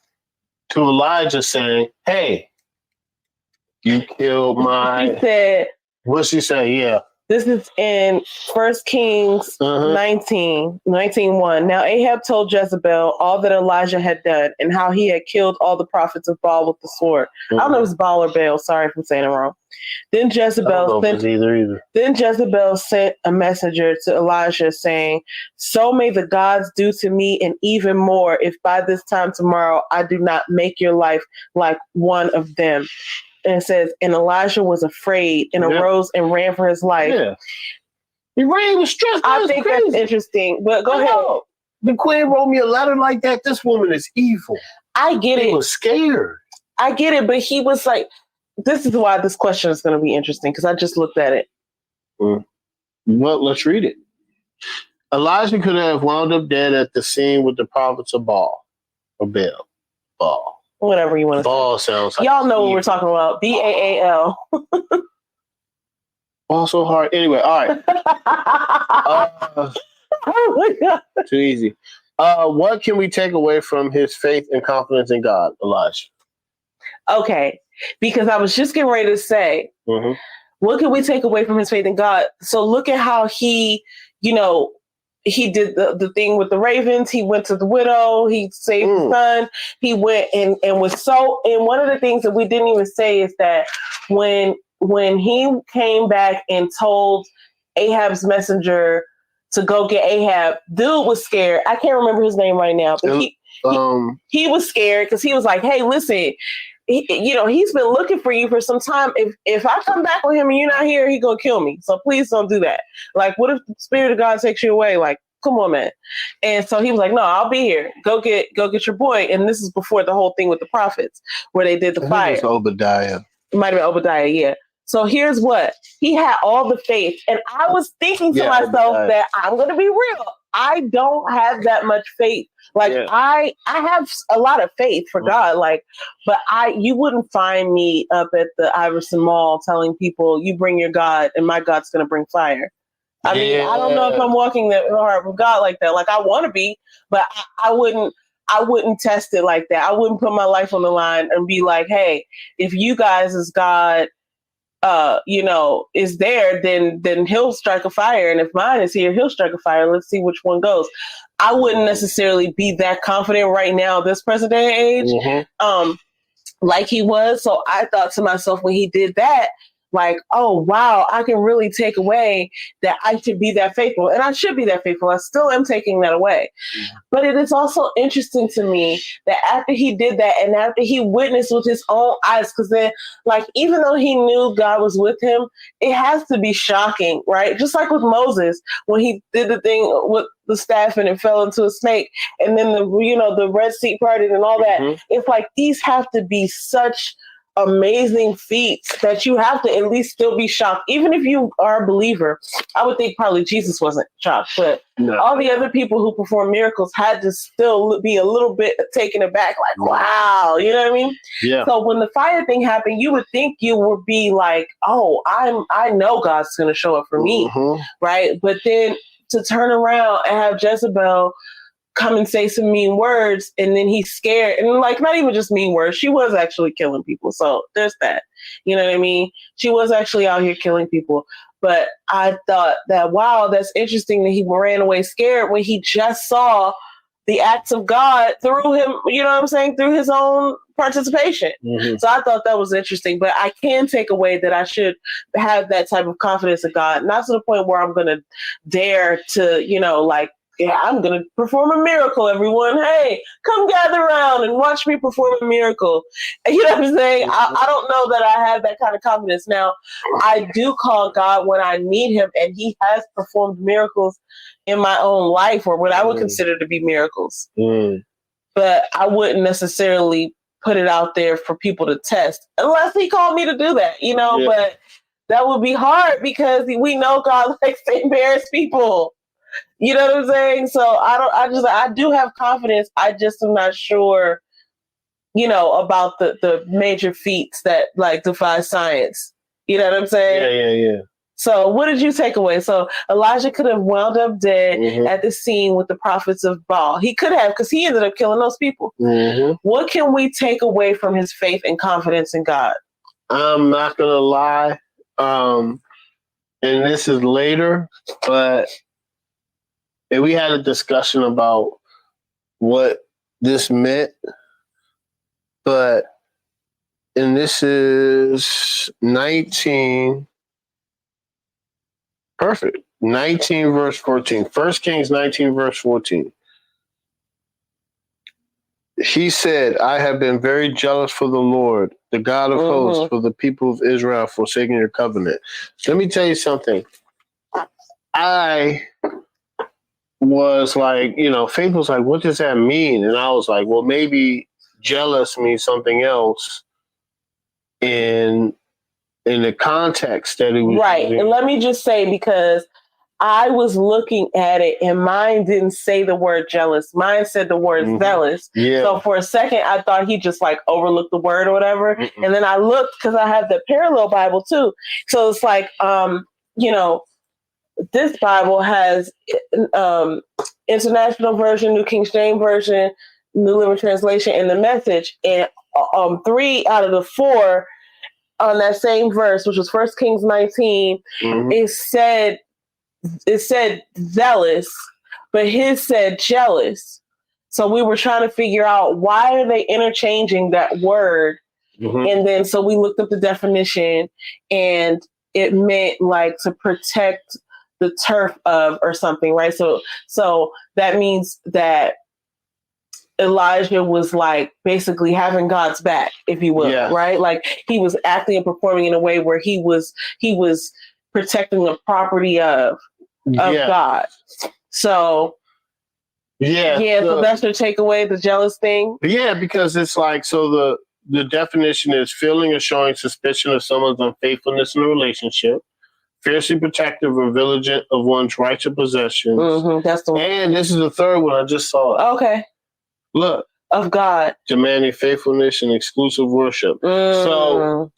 B: to Elijah saying, hey, you killed my...
A: She said...
B: What's she say? Yeah.
A: This is in 1 Kings 19:1. Now Ahab told Jezebel all that Elijah had done and how he had killed all the prophets of Baal with the sword. I don't know if it's Baal or Baal. Sorry if I'm saying it wrong. Then Jezebel sent a messenger to Elijah saying, so may the gods do to me and even more if by this time tomorrow I do not make your life like one of them. And it says, and Elijah was afraid and arose and ran for his life.
B: Yeah. He ran with stress.
A: I think crazy. That's interesting. But go ahead.
B: The queen wrote me a letter like that. This woman is evil.
A: I get it.
B: He was scared.
A: I get it. But he was like, this is why this question is going to be interesting because I just looked at it.
B: Well, let's read it. Elijah could have wound up dead at the scene with the prophets of Baal or Baal.
A: Whatever you want to
B: Baal
A: say.
B: Sounds like
A: y'all know what we're talking about. Baal.
B: Ball so hard. Anyway, all right.
A: Oh my God.
B: Too easy. What can we take away from his faith and confidence in God, Elijah?
A: Okay. Because I was just getting ready to say, what can we take away from his faith in God? So look at how he, he did the thing with the ravens. He went to the widow. He saved his son. He went and was so. And one of the things that we didn't even say is that when he came back and told Ahab's messenger to go get Ahab, dude was scared. I can't remember his name right now, but he was scared because he was like, "Hey, listen." He's been looking for you for some time. If I come back with him and you're not here, he's gonna kill me. So please don't do that. Like, what if the Spirit of God takes you away? Like, come on, man. And so he was like, no, I'll be here. Go get your boy. And this is before the whole thing with the prophets where they did the fire.
B: It was Obadiah.
A: It might have been Obadiah, yeah. So here's what. He had all the faith. And I was thinking to myself that I'm gonna be real. I don't have that much faith. Like I have a lot of faith for God, but you wouldn't find me up at the Iverson Mall telling people you bring your God and my God's going to bring fire. I mean, I don't know if I'm walking the heart of God like that. Like I want to be, but I wouldn't test it like that. I wouldn't put my life on the line and be like, hey, if you guys as God, is there, then he'll strike a fire. And if mine is here, he'll strike a fire. Let's see which one goes. I wouldn't necessarily be that confident right now, this present day and age, like he was. So I thought to myself when he did that, like, oh, wow, I can really take away that I should be that faithful. And I should be that faithful. I still am taking that away. But it is also interesting to me that after he did that and after he witnessed with his own eyes, because then, even though he knew God was with him, it has to be shocking, right? Just like with Moses, when he did the thing with the staff and it fell into a snake, and then the Red Sea parted and all that. It's like these have to be such amazing feats that you have to at least still be shocked. Even if you are a believer, I would think probably Jesus wasn't shocked, but all the other people who perform miracles had to still be a little bit taken aback, like, wow, you know what I mean? Yeah. So when the fire thing happened, you would think you would be like, oh, I know God's going to show up for me, right? But then to turn around and have Jezebel come and say some mean words, and then he's scared, and not even just mean words. She was actually killing people, so there's that. You know what I mean? She was actually out here killing people, But I thought that, wow, that's interesting that he ran away scared when he just saw the acts of God through him, you know what I'm saying, through his own participation.
B: Mm-hmm.
A: So I thought that was interesting, but I can take away that I should have that type of confidence in God, not to the point where I'm going to dare to, yeah, I'm going to perform a miracle, everyone. Hey, come gather around and watch me perform a miracle. You know what I'm saying? I don't know that I have that kind of confidence. Now, I do call God when I need him, and he has performed miracles in my own life, or what I would consider to be miracles. But I wouldn't necessarily put it out there for people to test unless he called me to do that, but that would be hard because we know God likes to embarrass people. You know what I'm saying? So I do have confidence. I just am not sure, about the major feats that like defy science. You know what I'm saying?
B: Yeah.
A: So what did you take away? So Elijah could have wound up dead at the scene with the prophets of Baal. He could have, because he ended up killing those people. What can we take away from his faith and confidence in God?
B: I'm not going to lie. And this is later, but we had a discussion about what this meant. And this is 19 verse 14. 1 Kings 19 verse 14. He said, I have been very jealous for the Lord, the God of hosts, for the people of Israel, forsaking your covenant. Let me tell you something. I was like, Faith was like, what does that mean? And I was like, well, maybe jealous means something else in the context that it was.
A: Right. And let me just say, because I was looking at it and mine didn't say the word jealous. Mine said the word zealous.
B: Yeah.
A: So for a second, I thought he just like overlooked the word or whatever. And then I looked because I have the parallel Bible too. So it's like, this Bible has International Version, New King James Version, New Living Translation, and the Message. And 3 out of the 4 on that same verse, which was 1 Kings 19, it said zealous, but his said jealous. So we were trying to figure out why are they interchanging that word. And then so we looked up the definition, and it meant like to protect the turf of or something, right? So that means that Elijah was like basically having God's back, if you will, right? Like he was acting and performing in a way where he was protecting the property of God. So so that's your takeaway, the jealous thing.
B: Yeah, because it's like, so the definition is feeling or showing suspicion of someone's unfaithfulness in a relationship, fiercely protective or vigilant of one's rights or possessions.
A: That's the one.
B: And this is the third one. I just saw.
A: Okay.
B: Look.
A: Of God.
B: Demanding faithfulness and exclusive worship. So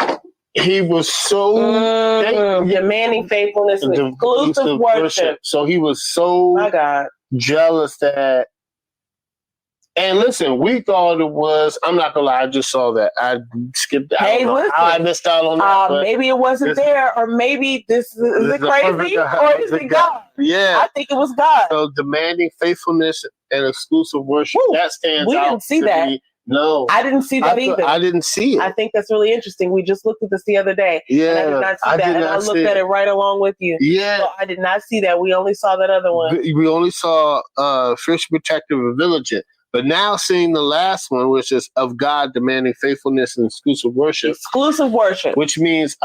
B: he was so
A: demanding faithfulness and exclusive worship.
B: So he was so
A: my God
B: jealous that. And listen, we thought it was. I'm not gonna lie. I just saw that. I skipped. I don't know how I missed out on that.
A: Maybe it wasn't there, or maybe this is it crazy, or is it God?
B: Yeah,
A: I think it was God.
B: So demanding faithfulness and exclusive worship, that stands out.
A: We didn't see that.
B: No,
A: I didn't see that either.
B: I didn't see it.
A: I think that's really interesting. We just looked at this the other day.
B: Yeah,
A: and I did not see that. And I looked at it right along with you.
B: Yeah.
A: So I did not see that. We only saw that other one.
B: We only saw fierce protective and vigilant. But now seeing the last one, which is of God demanding faithfulness and exclusive worship.
A: Exclusive worship.
B: Which means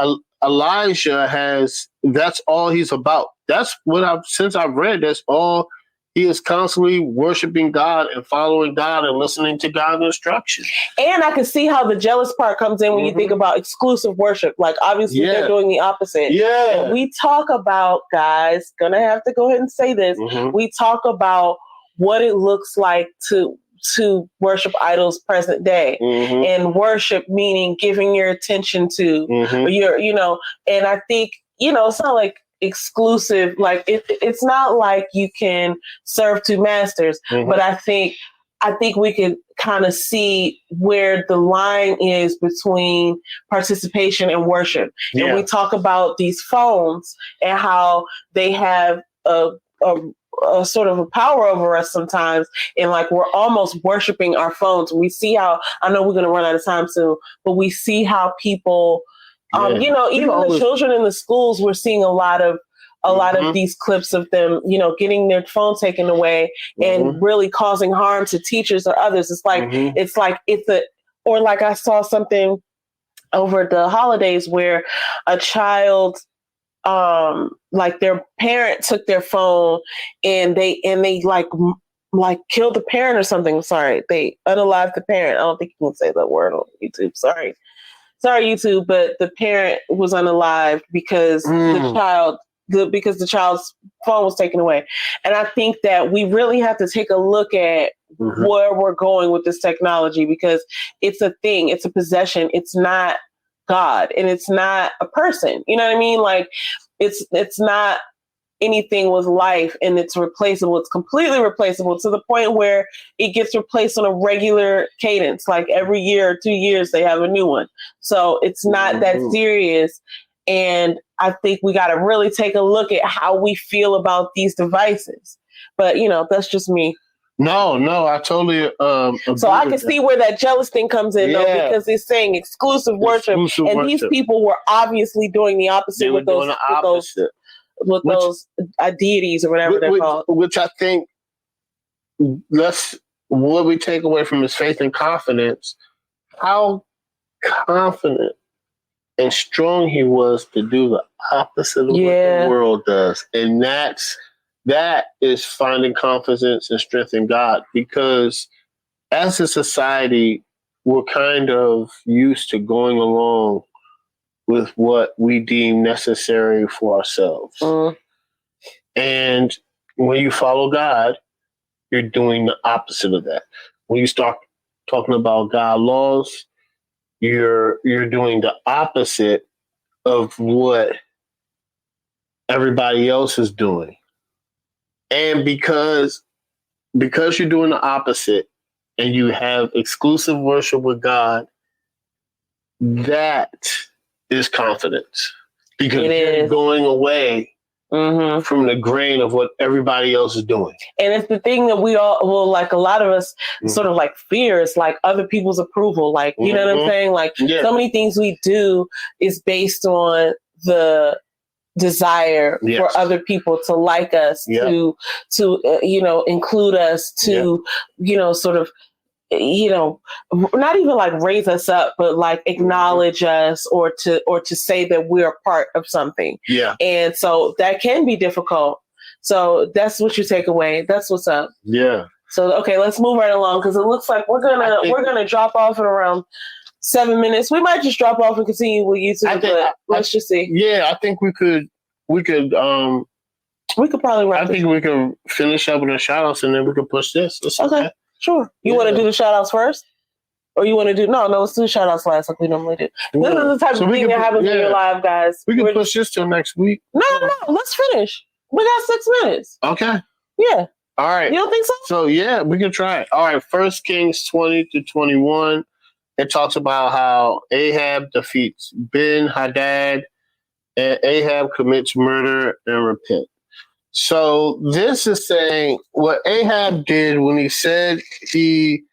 B: Elijah that's all he's about. That's what since I've read, that's all. He is constantly worshiping God and following God and listening to God's instructions.
A: And I can see how the jealous part comes in when you think about exclusive worship. Like, obviously, they're doing the opposite.
B: Yeah.
A: And we talk about, guys, gonna have to go ahead and say this. We talk about what it looks like to worship idols present day. And worship meaning giving your attention to and I think, it's not like exclusive, like it's not like you can serve two masters, but I think I think we could kind of see where the line is between participation and worship.
B: Yeah.
A: And we talk about these phones and how they have a sort of a power over us sometimes. And like, we're almost worshiping our phones. We see how, I know we're going to run out of time soon, but we see how people, even the children in the schools, we're seeing a lot of these clips of them, getting their phone taken away and really causing harm to teachers or others. It's like, or like I saw something over the holidays where a child, like their parent took their phone and they like killed the parent or something. Sorry. They unalived the parent. I don't think you can say that word on YouTube. Sorry, YouTube. But the parent was unalived because because the child's phone was taken away. And I think that we really have to take a look at where we're going with this technology, because it's a thing, it's a possession. It's not God, and it's not a person. You know what I mean? Like, it's not anything with life, and it's replaceable. It's completely replaceable to the point where it gets replaced on a regular cadence. Like every year or 2 years, they have a new one. So it's not that serious. And I think we got to really take a look at how we feel about these devices. But, that's just me.
B: No, I totally
A: so I can see where that jealous thing comes in, though, because it's saying exclusive worship. These people were obviously doing the opposite with those deities or whatever they're called.
B: Which I think what we take away from his faith and confidence, how confident and strong he was to do the opposite of what the world does. And that is finding confidence and strength in God, because as a society, we're kind of used to going along with what we deem necessary for ourselves. And when you follow God, you're doing the opposite of that. When you start talking about God laws, you're doing the opposite of what everybody else is doing. And because you're doing the opposite and you have exclusive worship with God, that is confidence. Because you're going away from the grain of what everybody else is doing. And
A: it's the thing that we all, well, like a lot of us sort of like fear is like other people's approval. Like, you know what I'm saying? Like so many things we do is based on the desire for other people to like us, to include us, to, sort of, not even like raise us up, but like acknowledge us or to say that we're a part of something.
B: Yeah.
A: And so that can be difficult. So that's what you take away. That's what's up.
B: Yeah.
A: So, okay, let's move right along, because it looks like we're going to drop off in around 7 minutes. We might just drop off and continue with YouTube, but let's just see.
B: Yeah, I think we could probably wrap. I think we can finish up with the shoutouts and then we can push this.
A: Okay. Sure. You want to do the shout-outs first? Or you want to do... No, let's do shout-outs last like we normally do. This is the type of thing that happens in your live, guys.
B: We can push this till next week.
A: No. Let's finish. We got 6 minutes.
B: Okay.
A: Yeah.
B: All right.
A: You don't think so?
B: So, yeah, we can try it. All right. 1 Kings 20-21. It talks about how Ahab defeats Ben-Hadad and Ahab commits murder and repent. So this is saying what Ahab did when he said he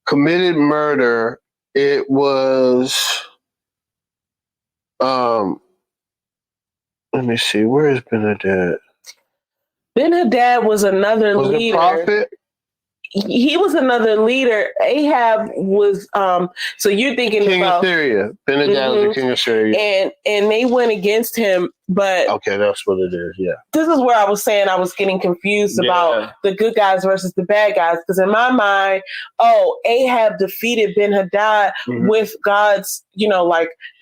B: committed murder. It was, let me see, where is Ben-Hadad?
A: Ben-Hadad was another leader.
B: Prophet?
A: He was another leader. Ahab was, so you're thinking
B: king
A: about
B: of Syria. Ben-Hadad was the king of Syria.
A: And they went against him, but
B: okay, that's what it is. Yeah.
A: This is where I was saying I was getting confused about the good guys versus the bad guys. Because in my mind, Ahab defeated Ben-Hadad with God's,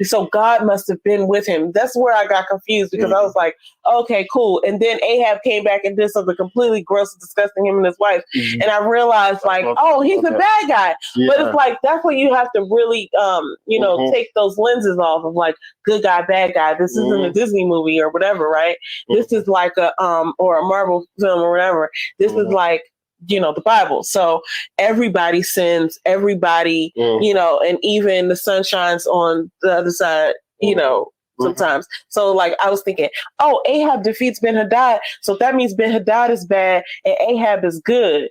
A: so God must have been with him. That's where I got confused, because I was like, okay, cool. And then Ahab came back and did something completely gross and disgusting, him and his wife. And I realized he's a bad guy. Yeah. But it's like, that's what you have to really, take those lenses off of, like, good guy, bad guy. This isn't a Disney movie or whatever, right? This is like a or a Marvel film or whatever. This is like the Bible. So everybody sins, everybody, and even the sun shines on the other side, sometimes. So like I was thinking, oh, Ahab defeats Ben-Hadad. So that means Ben-Hadad is bad and Ahab is good.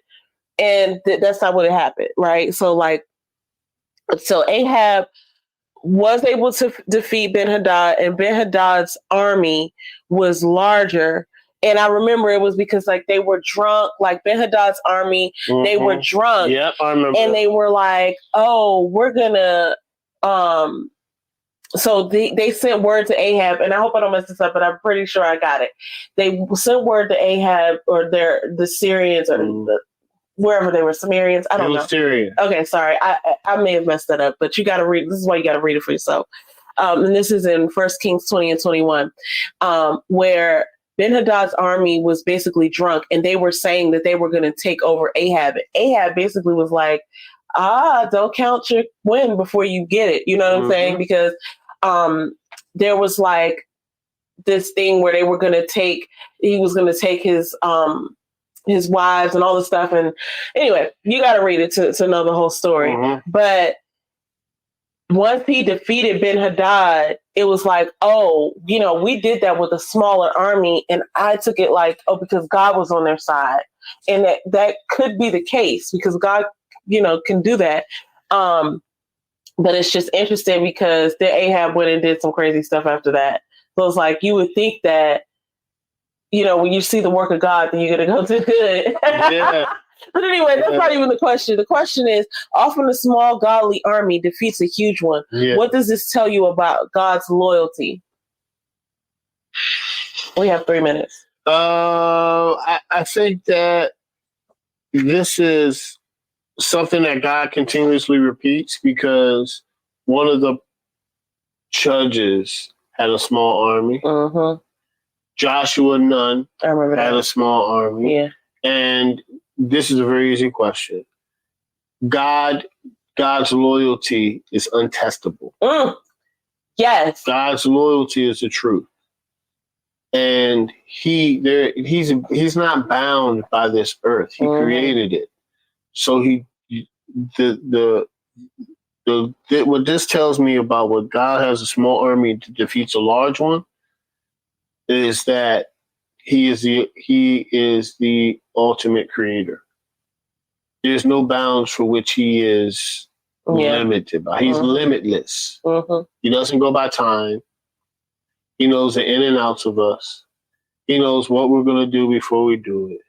A: And that's not what it happened. Right. So Ahab was able to defeat Ben-Hadad, and Ben-Hadad's army was larger. And I remember it was because like they were drunk, like Ben-Hadad's army, they were drunk.
B: Yep, I remember.
A: And they were like, oh, we're gonna, so they sent word to Ahab, and I hope I don't mess this up, but I'm pretty sure I got it. They sent word to Ahab or the Syrians or wherever they were, Sumerians. I don't know.
B: Syrian.
A: Okay, sorry. I may have messed that up, but you got to read. This is why you got to read it for yourself. And this is in 1 Kings 20 and 21, where Ben-Hadad's army was basically drunk, and they were saying that they were going to take over Ahab. Ahab basically was like, don't count your win before you get it. You know what I'm saying? Because there was like this thing where he was going to take his wives and all this stuff. And anyway, you got to read it to know the whole story. But once he defeated Ben-Hadad, it was like, oh, we did that with a smaller army. And I took it like, oh, because God was on their side. And that could be the case because God, can do that. But it's just interesting because the Ahab went and did some crazy stuff after that. So it's like, you would think that, when you see the work of God, then you're going to go do good.
B: Yeah.
A: But anyway, that's not even the question. The question is, often a small godly army defeats a huge one. Yeah. What does this tell you about God's loyalty? We have 3 minutes.
B: I think that this is something that God continuously repeats because one of the judges had a small army. Joshua Nun had a small army.
A: Yeah.
B: And this is a very easy question. God's loyalty is untestable.
A: Yes.
B: God's loyalty is the truth. And he's not bound by this earth. He created it. So what this tells me about what God has a small army that defeats a large one is that he is the ultimate creator. There's no bounds for which he is limited by. He's limitless. He doesn't go by time. He knows the in and outs of us. He knows what we're going to do before we do it.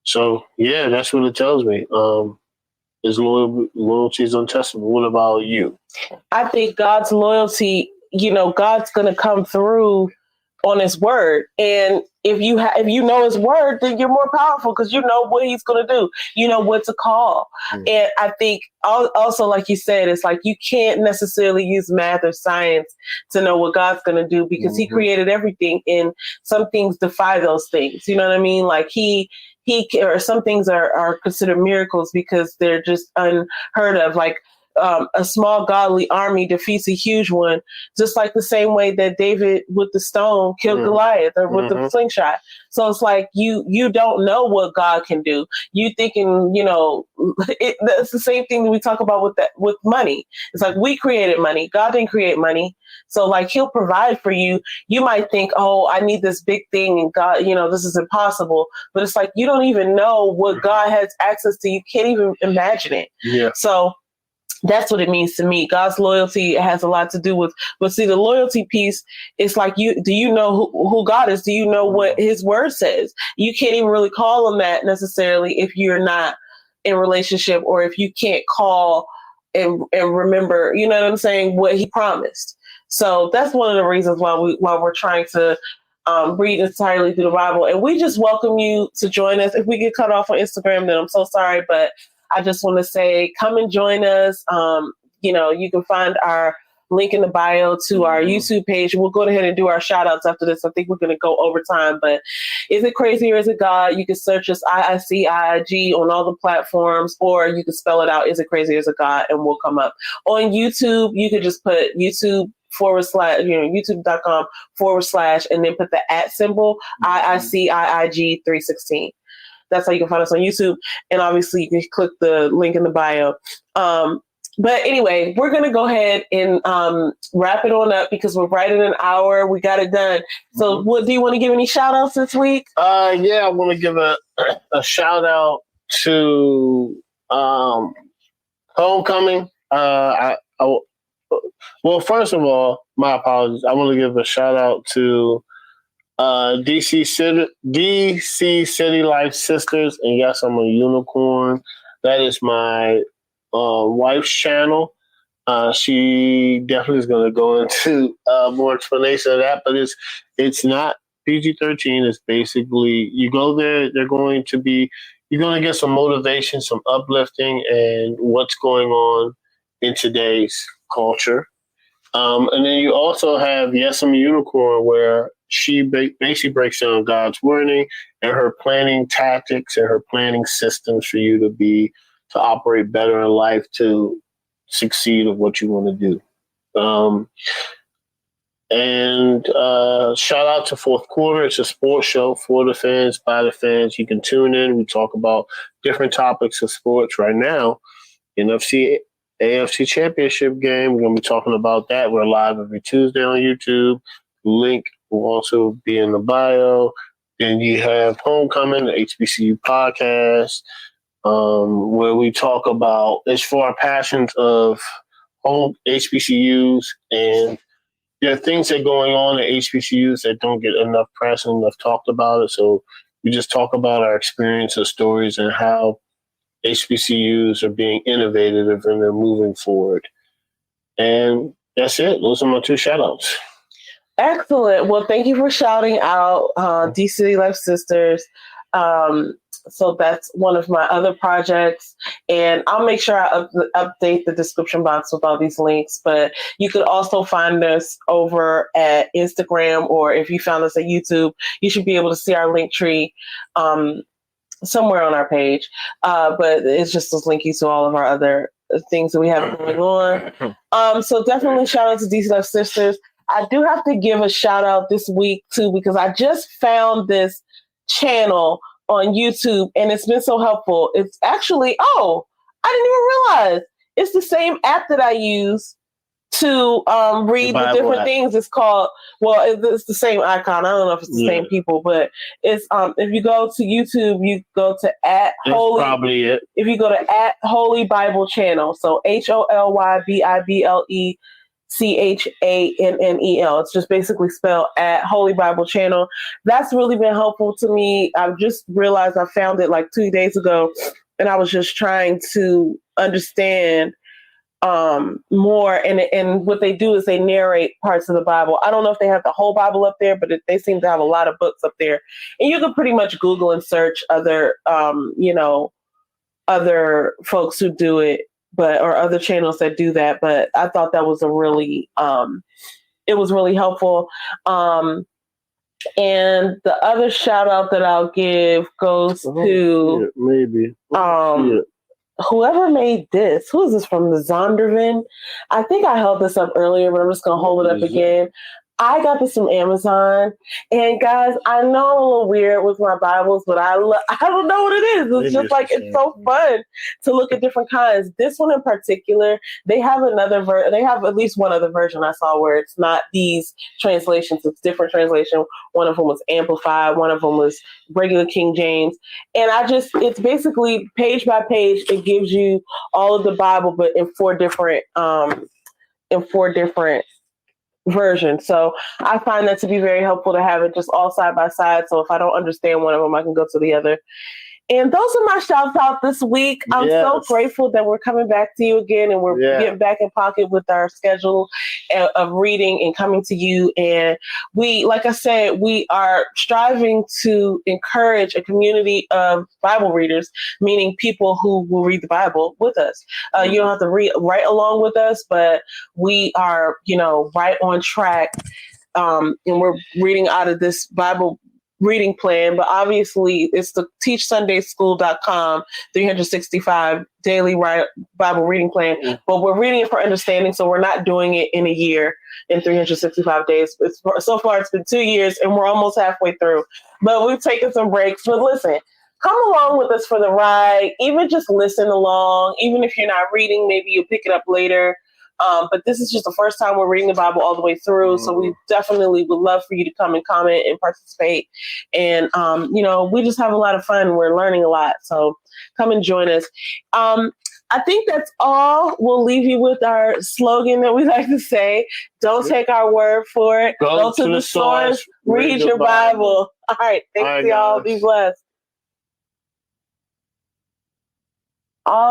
B: So, yeah, that's what it tells me. His loyalty is untestable. What about you?
A: I think God's loyalty, God's going to come through on his word. And if you know his word, then you're more powerful because you know what he's going to do. You know what to call. And I think also, like you said, it's like you can't necessarily use math or science to know what God's going to do because he created everything and some things defy those things. You know what I mean? Like or some things are considered miracles because they're just unheard of. Like a small godly army defeats a huge one, just like the same way that David with the stone killed Goliath or with the slingshot. So it's like you don't know what God can do. You thinking, that's the same thing that we talk about with money. It's like we created money. God didn't create money. So like he'll provide for you. You might think, oh, I need this big thing and God, this is impossible. But it's like you don't even know what God has access to. You can't even imagine it.
B: Yeah.
A: So that's what it means to me. God's loyalty has a lot to do with, but see, the loyalty piece, it's like do you know who God is? Do you know what his word says? You can't even really call him that necessarily if you're not in relationship or if you can't call and remember, you know what I'm saying, what he promised. So that's one of the reasons why we're trying to read entirely through the Bible. And we just welcome you to join us. If we get cut off on Instagram, then I'm so sorry, but I just want to say, come and join us. You can find our link in the bio to our YouTube page. We'll go ahead and do our shout outs after this. I think we're going to go over time, but Is It Crazy or Is It God? You can search us IICIIG on all the platforms, or you can spell it out, Is It Crazy or Is It God? And we'll come up. On YouTube, you can just put YouTube youtube.com/ and then put the @ symbol, IICIIG 316. That's how you can find us on YouTube. And obviously you can click the link in the bio. But anyway, we're going to go ahead and wrap it on up because we're right at an hour. We got it done. So do you want to give any shout outs this week?
B: Yeah, I want to give a shout out to Homecoming. Well, first of all, my apologies. I want to give a shout out to DC City Life Sisters. And yes, I'm a unicorn. That is my wife's channel. She definitely is going to go into more explanation of that, but it's not PG-13. It's basically you go there. You're going to get some motivation, some uplifting, and what's going on in today's culture. And then you also have Yes, I'm a Unicorn, where she basically breaks down God's wording and her planning tactics and her planning systems for you to operate better in life, to succeed of what you want to do. And shout out to Fourth Quarter. It's a sports show for the fans, by the fans. You can tune in. We talk about different topics of sports right now. AFC Championship game. We're going to be talking about that. We're live every Tuesday on YouTube. Link will also be in the bio. Then you have Homecoming, the HBCU podcast, where we talk about it's for our passions of home HBCUs, and there are things that are going on at HBCUs that don't get enough press and enough talked about it. So we just talk about our experiences, stories, and how HBCUs are being innovative and they're moving forward. And that's it. Those are my two shout outs.
A: Excellent. Well, thank you for shouting out DCity Life Sisters. So that's one of my other projects. And I'll make sure I update the description box with all these links. But you could also find us over at Instagram, or if you found us at YouTube, you should be able to see our link tree somewhere on our page. But it's just to link you to all of our other things that we have going on. So definitely shout out to DC Life Sisters. I do have to give a shout out this week too, because I just found this channel on YouTube and it's been so helpful. It's actually, I didn't even realize it's the same app that I use to read the different things. It's called, it's the same icon. I don't know if it's the same people, but it's if you go to YouTube, you go to @Holy. Probably it. If you go to @Holy Bible Channel, so HOLYBIBLECHANNEL. It's just basically spelled @Holy Bible Channel. That's really been helpful to me. I've just realized I found it like 2 days ago, and I was just trying to understand more. And what they do is they narrate parts of the Bible. I don't know if they have the whole Bible up there, but they seem to have a lot of books up there. And you can pretty much Google and search other, other folks who do it, or other channels that do that. But I thought that was it was really helpful. And the other shout out that I'll give goes to whoever made this. Who is this from? The Zondervan? I think I held this up earlier, but I'm just going to hold it up again. I got this from Amazon. And guys, I know I'm a little weird with my Bibles, but I don't know what it is. It's just like, it's so fun to look at different kinds. This one in particular, they have they have at least one other version I saw where it's not these translations. It's different translation. One of them was Amplified. One of them was regular King James. And it's basically page by page. It gives you all of the Bible, but in four different version. So I find that to be very helpful to have it just all side by side. So if I don't understand one of them, I can go to the other. And those are my shouts out this week. I'm so grateful that we're coming back to you again, and we're getting back in pocket with our schedule of reading and coming to you. And like I said, we are striving to encourage a community of Bible readers, meaning people who will read the Bible with us. You don't have to read right along with us, but we are, right on track. And we're reading out of this Bible reading plan, but obviously it's the teachsundayschool.com 365 daily Bible reading plan, but we're reading it for understanding, so we're not doing it in a year in 365 days. So far it's been 2 years and we're almost halfway through, but we've taken some breaks. But listen, come along with us for the ride. Even just listen along. Even if you're not reading, maybe you'll pick it up later. But this is just the first time we're reading the Bible all the way through. So we definitely would love for you to come and comment and participate. And, we just have a lot of fun. We're learning a lot. So come and join us. I think that's all. We'll leave you with our slogan that we like to say. Don't take our word for it. Go to the source. Read your Bible. All right. Thanks, y'all. Be blessed.